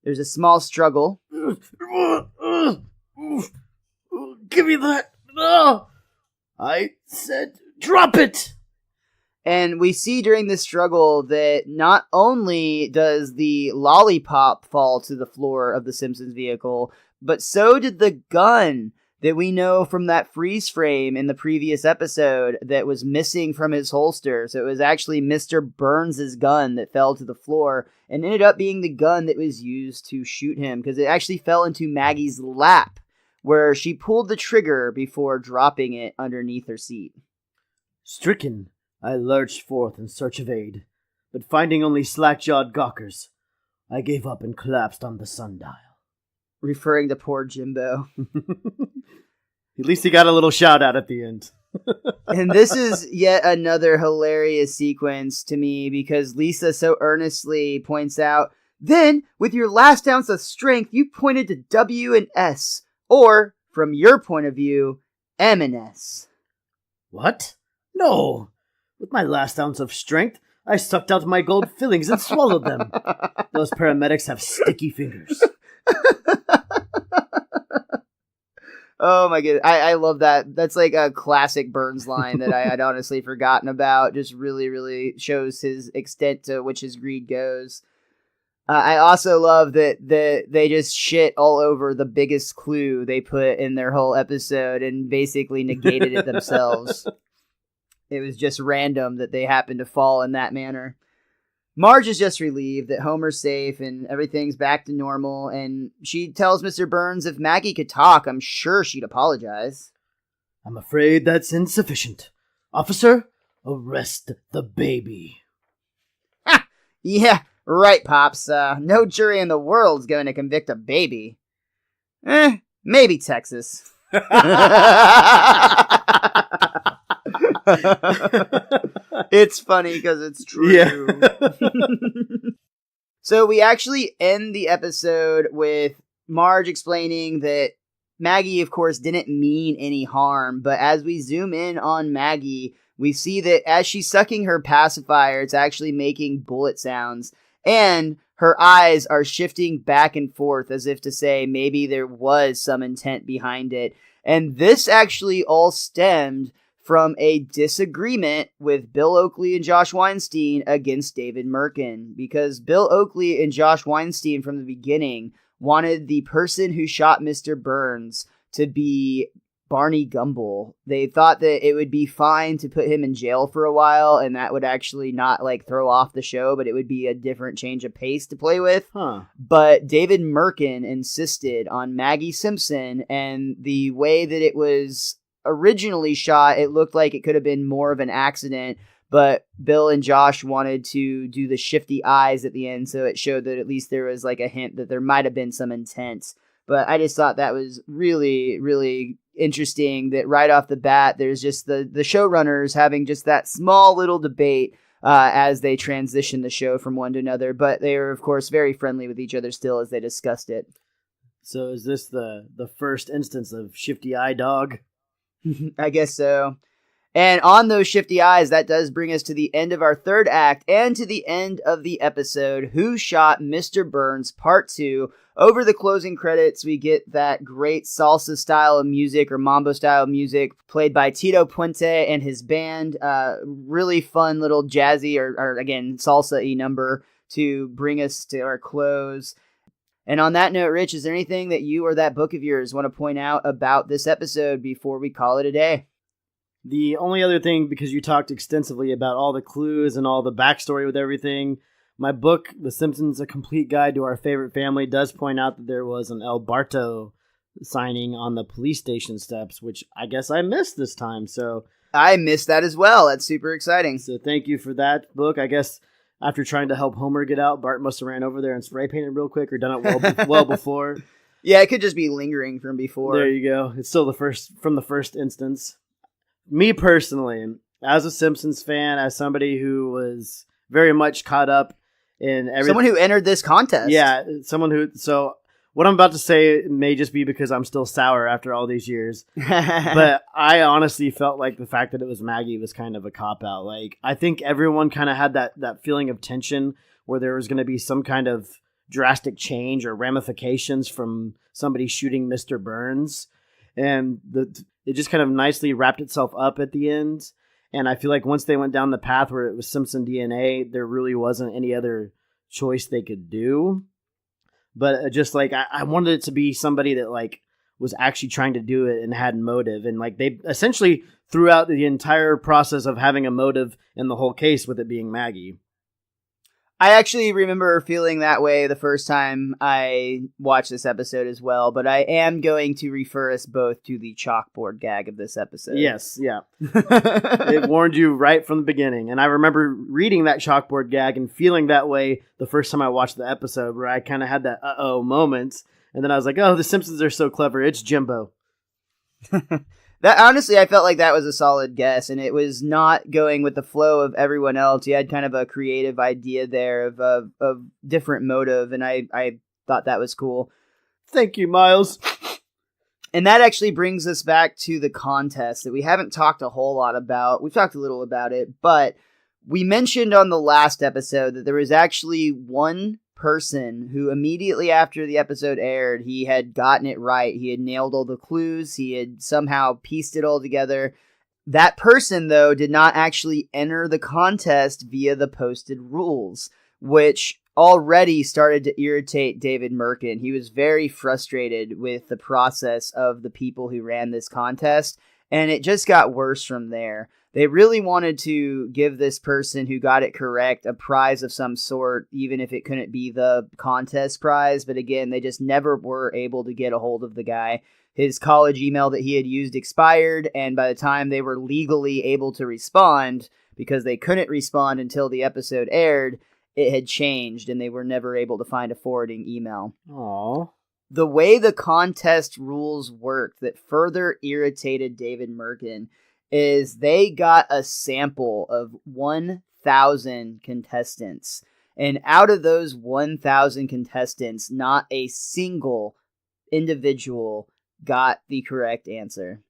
There's a small struggle. Give me that. No. I said drop it. And we see during this struggle that not only does the lollipop fall to the floor of the Simpsons vehicle, but so did the gun. that we know from that freeze frame in the previous episode that was missing from his holster. So it was actually Mr. Burns' gun that fell to the floor and ended up being the gun that was used to shoot him, because it actually fell into Maggie's lap, where she pulled the trigger before dropping it underneath her seat. Stricken, I lurched forth in search of aid, but finding only slack-jawed gawkers, I gave up and collapsed on the sundial. Referring to poor Jimbo. At least he got a little shout-out at the end. And this is yet another hilarious sequence to me, because Lisa so earnestly points out, then, with your last ounce of strength, you pointed to W and S, or, from your point of view, M and S. What? No! With my last ounce of strength, I sucked out my gold fillings and swallowed them. Those paramedics have sticky fingers. Oh my goodness, I love that. That's like a classic Burns line that I had honestly forgotten about. Just really, really shows his extent to which his greed goes. I also love that they just shit all over the biggest clue they put in their whole episode and basically negated it themselves. It was just random that they happened to fall in that manner. Marge is just relieved that Homer's safe and everything's back to normal, and she tells Mr. Burns if Maggie could talk, I'm sure she'd apologize. I'm afraid that's insufficient. Officer, arrest the baby. Ha! Yeah, right, Pops. No jury in the world's going to convict a baby. Maybe Texas. It's funny because it's true. Yeah. So we actually end the episode with Marge explaining that Maggie, of course, didn't mean any harm, but as we zoom in on Maggie, we see that as she's sucking her pacifier, it's actually making bullet sounds, and her eyes are shifting back and forth as if to say maybe there was some intent behind it. And this actually all stemmed from a disagreement with Bill Oakley and Josh Weinstein against David Merkin, because Bill Oakley and Josh Weinstein from the beginning wanted the person who shot Mr. Burns to be Barney Gumble. They thought that it would be fine to put him in jail for a while, and that would actually not like throw off the show, but it would be a different change of pace to play with. But David Merkin insisted on Maggie Simpson, and the way that it was originally shot, it looked like it could have been more of an accident, but Bill and Josh wanted to do the shifty eyes at the end, so it showed that at least there was like a hint that there might have been some intent. But I just thought that was really, really interesting that right off the bat, there's just the showrunners having just that small little debate as they transition the show from one to another. But they are, of course, very friendly with each other still as they discussed it. So is this the first instance of shifty eye dog? I guess so. And on those shifty eyes, that does bring us to the end of our third act and to the end of the episode, Who Shot Mr. Burns Part 2. Over the closing credits, we get that great salsa style of music or mambo style of music played by Tito Puente and his band. Really fun little jazzy or again, salsa-y number to bring us to our close. And on that note, Rich, is there anything that you or that book of yours want to point out about this episode before we call it a day? The only other thing, because you talked extensively about all the clues and all the backstory with everything, my book, The Simpsons, A Complete Guide to Our Favorite Family, does point out that there was an El Barto signing on the police station steps, which I guess I missed this time. So I missed that as well. That's super exciting. So thank you for that book. I guess after trying to help Homer get out, Bart must have ran over there and spray painted real quick or done it well before. Yeah, it could just be lingering from before. There you go. It's still from the first instance. Me personally, as a Simpsons fan, as somebody who was very much caught up in everything. Someone who entered this contest. Yeah, so what I'm about to say may just be because I'm still sour after all these years. But I honestly felt like the fact that it was Maggie was kind of a cop-out. Like, I think everyone kind of had that feeling of tension where there was going to be some kind of drastic change or ramifications from somebody shooting Mr. Burns. And it just kind of nicely wrapped itself up at the end. And I feel like once they went down the path where it was Simpson DNA, there really wasn't any other choice they could do. But just like, I wanted it to be somebody that like was actually trying to do it and had motive. And like they essentially threw out the entire process of having a motive in the whole case with it being Maggie. I actually remember feeling that way the first time I watched this episode as well, but I am going to refer us both to the chalkboard gag of this episode. Yes, yeah. It warned you right from the beginning. And I remember reading that chalkboard gag and feeling that way the first time I watched the episode, where I kind of had that uh-oh moment. And then I was like, oh, the Simpsons are so clever. It's Jimbo. That honestly, I felt like that was a solid guess, and it was not going with the flow of everyone else. You had kind of a creative idea there of different motive, and I thought that was cool. Thank you, Miles. And that actually brings us back to the contest that we haven't talked a whole lot about. We've talked a little about it, but we mentioned on the last episode that there was actually one person who immediately after the episode aired, he had gotten it right. He had nailed all the clues. He had somehow pieced it all together. That person, though, did not actually enter the contest via the posted rules, which already started to irritate David Merkin. He was very frustrated with the process of the people who ran this contest, and it just got worse from there. They really wanted to give this person who got it correct a prize of some sort, even if it couldn't be the contest prize. But again, they just never were able to get a hold of the guy. His college email that he had used expired, and by the time they were legally able to respond, because they couldn't respond until the episode aired, it had changed, and they were never able to find a forwarding email. Aww. The way the contest rules worked that further irritated David Merkin is they got a sample of 1,000 contestants. And out of those 1,000 contestants, not a single individual got the correct answer.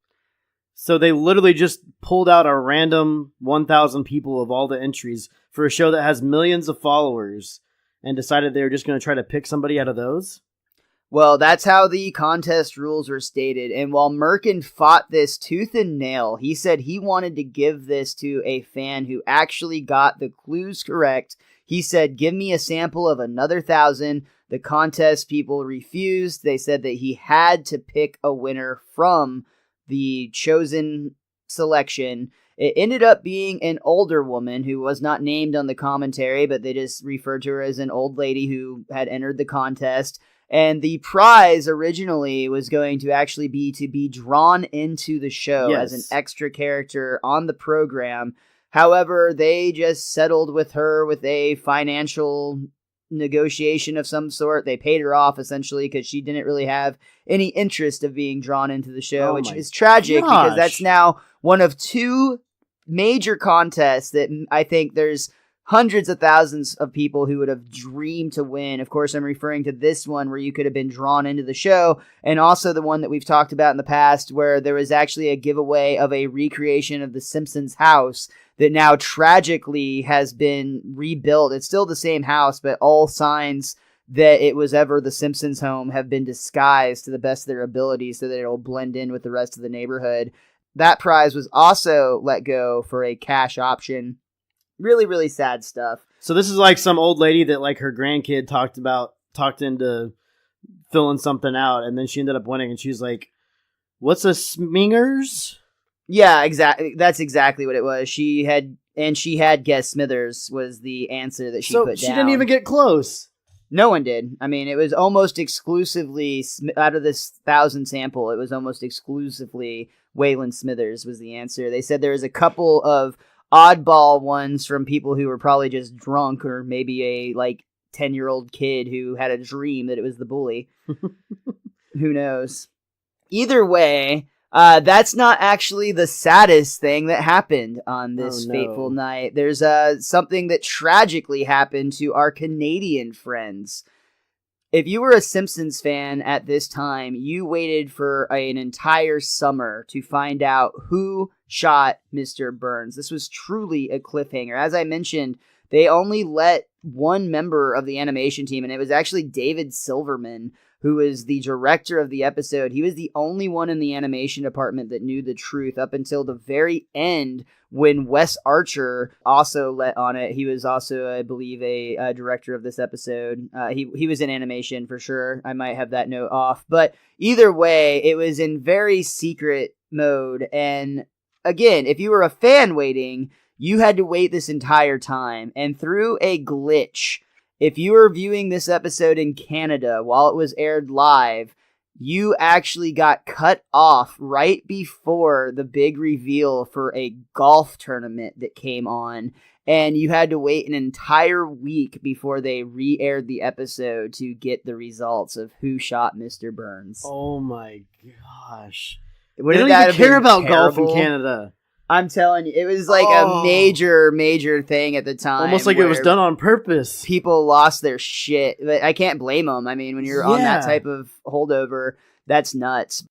So they literally just pulled out a random 1,000 people of all the entries for a show that has millions of followers and decided they were just going to try to pick somebody out of those? Well, that's how the contest rules were stated. And while Merkin fought this tooth and nail, he said he wanted to give this to a fan who actually got the clues correct. He said, give me a sample of another 1,000. The contest people refused. They said that he had to pick a winner from the chosen selection. It ended up being an older woman who was not named on the commentary, but they just referred to her as an old lady who had entered the contest. And the prize originally was going to actually be to be drawn into the show as an extra character on the program. However, they just settled with her with a financial negotiation of some sort. They paid her off essentially because she didn't really have any interest of being drawn into the show, which is tragic because that's now one of two major contests that I think there's hundreds of thousands of people who would have dreamed to win. Of course, I'm referring to this one where you could have been drawn into the show, and also the one that we've talked about in the past where there was actually a giveaway of a recreation of the Simpsons house that now tragically has been rebuilt. It's still the same house, but all signs that it was ever the Simpsons home have been disguised to the best of their ability so that it'll blend in with the rest of the neighborhood. That prize was also let go for a cash option. Really, really sad stuff. So this is like some old lady that like her grandkid talked into filling something out, and then she ended up winning, and she's like, what's a Smingers? Yeah, exactly. That's exactly what it was. She had guessed Smithers was the answer that she put down. So she didn't even get close. No one did. I mean, it was almost exclusively, out of this 1,000 sample, it was almost exclusively Waylon Smithers was the answer. They said there was a couple of oddball ones from people who were probably just drunk, or maybe a 10-year-old kid who had a dream that it was the bully. Who knows? Either way, that's not actually the saddest thing that happened on this fateful night. There's something that tragically happened to our Canadian friends. If you were a Simpsons fan at this time, you waited for an entire summer to find out who shot Mr. Burns. This was truly a cliffhanger. As I mentioned, they only let one member of the animation team, and it was actually David Silverman, who was the director of the episode, he was the only one in the animation department that knew the truth up until the very end when Wes Archer also let on it. He was also, I believe, a director of this episode. He was in animation for sure. I might have that note off. But either way, it was in very secret mode. And again, if you were a fan waiting, you had to wait this entire time. And through a glitch, if you were viewing this episode in Canada while it was aired live, you actually got cut off right before the big reveal for a golf tournament that came on. And you had to wait an entire week before they re-aired the episode to get the results of who shot Mr. Burns. Oh my gosh. They don't even care about golf in Canada. I'm telling you, it was like a major thing at the time. Almost like it was done on purpose. People lost their shit. But I can't blame them. I mean, when you're on that type of holdover, that's nuts.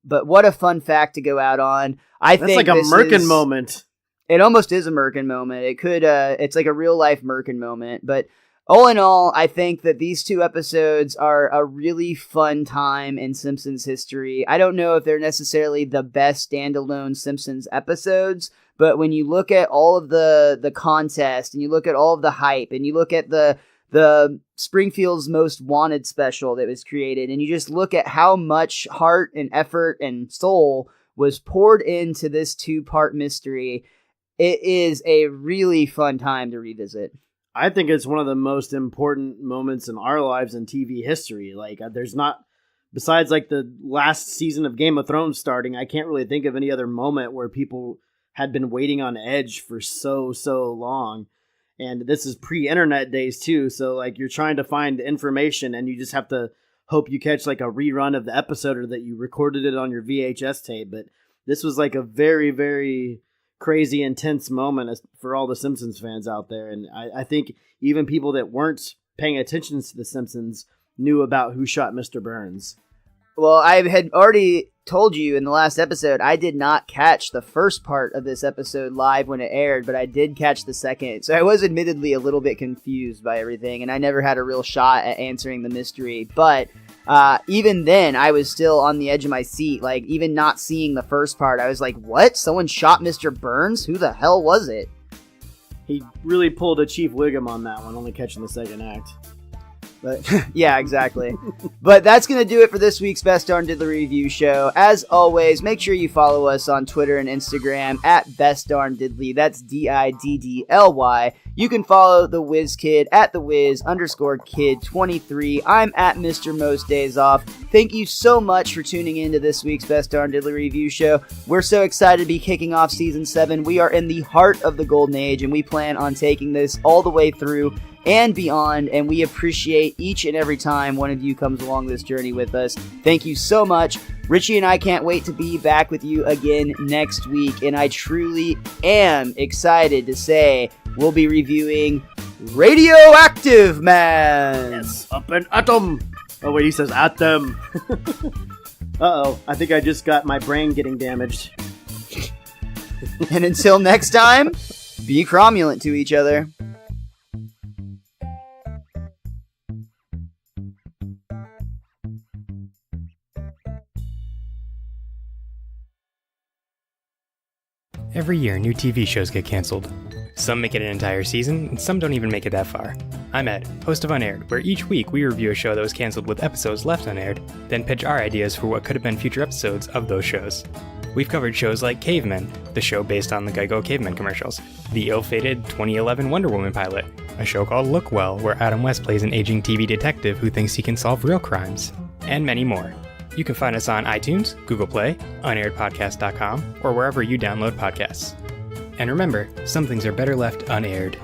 But what a fun fact to go out on. That's think like a Merkin moment. It almost is a Merkin moment. It could, it's like a real life Merkin moment. But all in all, I think that these two episodes are a really fun time in Simpsons history. I don't know if they're necessarily the best standalone Simpsons episodes, but when you look at all of the contest, and you look at all of the hype, and you look at the Springfield's Most Wanted special that was created, and you just look at how much heart and effort and soul was poured into this 2-part mystery, it is a really fun time to revisit. I think it's one of the most important moments in our lives in TV history. Like, there's not, besides like the last season of Game of Thrones starting, I can't really think of any other moment where people had been waiting on edge for so long. And this is pre-internet days too. So like you're trying to find information and you just have to hope you catch like a rerun of the episode or that you recorded it on your VHS tape. But this was like a very, very crazy, intense moment for all the Simpsons fans out there. And I think even people that weren't paying attention to The Simpsons knew about who shot Mr. Burns. Well, I had already told you in the last episode, I did not catch the first part of this episode live when it aired, but I did catch the second. So I was admittedly a little bit confused by everything, and I never had a real shot at answering the mystery. But even then, I was still on the edge of my seat. Like, even not seeing the first part, I was like, what? Someone shot Mr. Burns? Who the hell was it? He really pulled a Chief Wiggum on that one, only catching the second act. But yeah, exactly. But that's going to do it for this week's Best Darn Diddly Review Show. As always, make sure you follow us on Twitter and Instagram at Best Darn Diddly. That's DIDDLY. You can follow the WizKid at theWiz_kid23. I'm at MrMostDaysOff. Thank you so much for tuning in to this week's Best Darn Diddly Review Show. We're so excited to be kicking off Season 7. We are in the heart of the Golden Age, and we plan on taking this all the way through and beyond, and we appreciate each and every time one of you comes along this journey with us. Thank you so much. Richie and I can't wait to be back with you again next week, and I truly am excited to say we'll be reviewing Radioactive Man! Yes, up an atom! Oh wait, he says atom. Uh-oh, I think I just got my brain getting damaged. And until next time, be cromulent to each other. Every year, new TV shows get canceled. Some make it an entire season, and some don't even make it that far. I'm Ed, host of Unaired, where each week we review a show that was canceled with episodes left unaired, then pitch our ideas for what could have been future episodes of those shows. We've covered shows like Cavemen, the show based on the Geico Cavemen commercials, the ill-fated 2011 Wonder Woman pilot, a show called Look Well, where Adam West plays an aging TV detective who thinks he can solve real crimes, and many more. You can find us on iTunes, Google Play, unairedpodcast.com, or wherever you download podcasts. And remember, some things are better left unaired.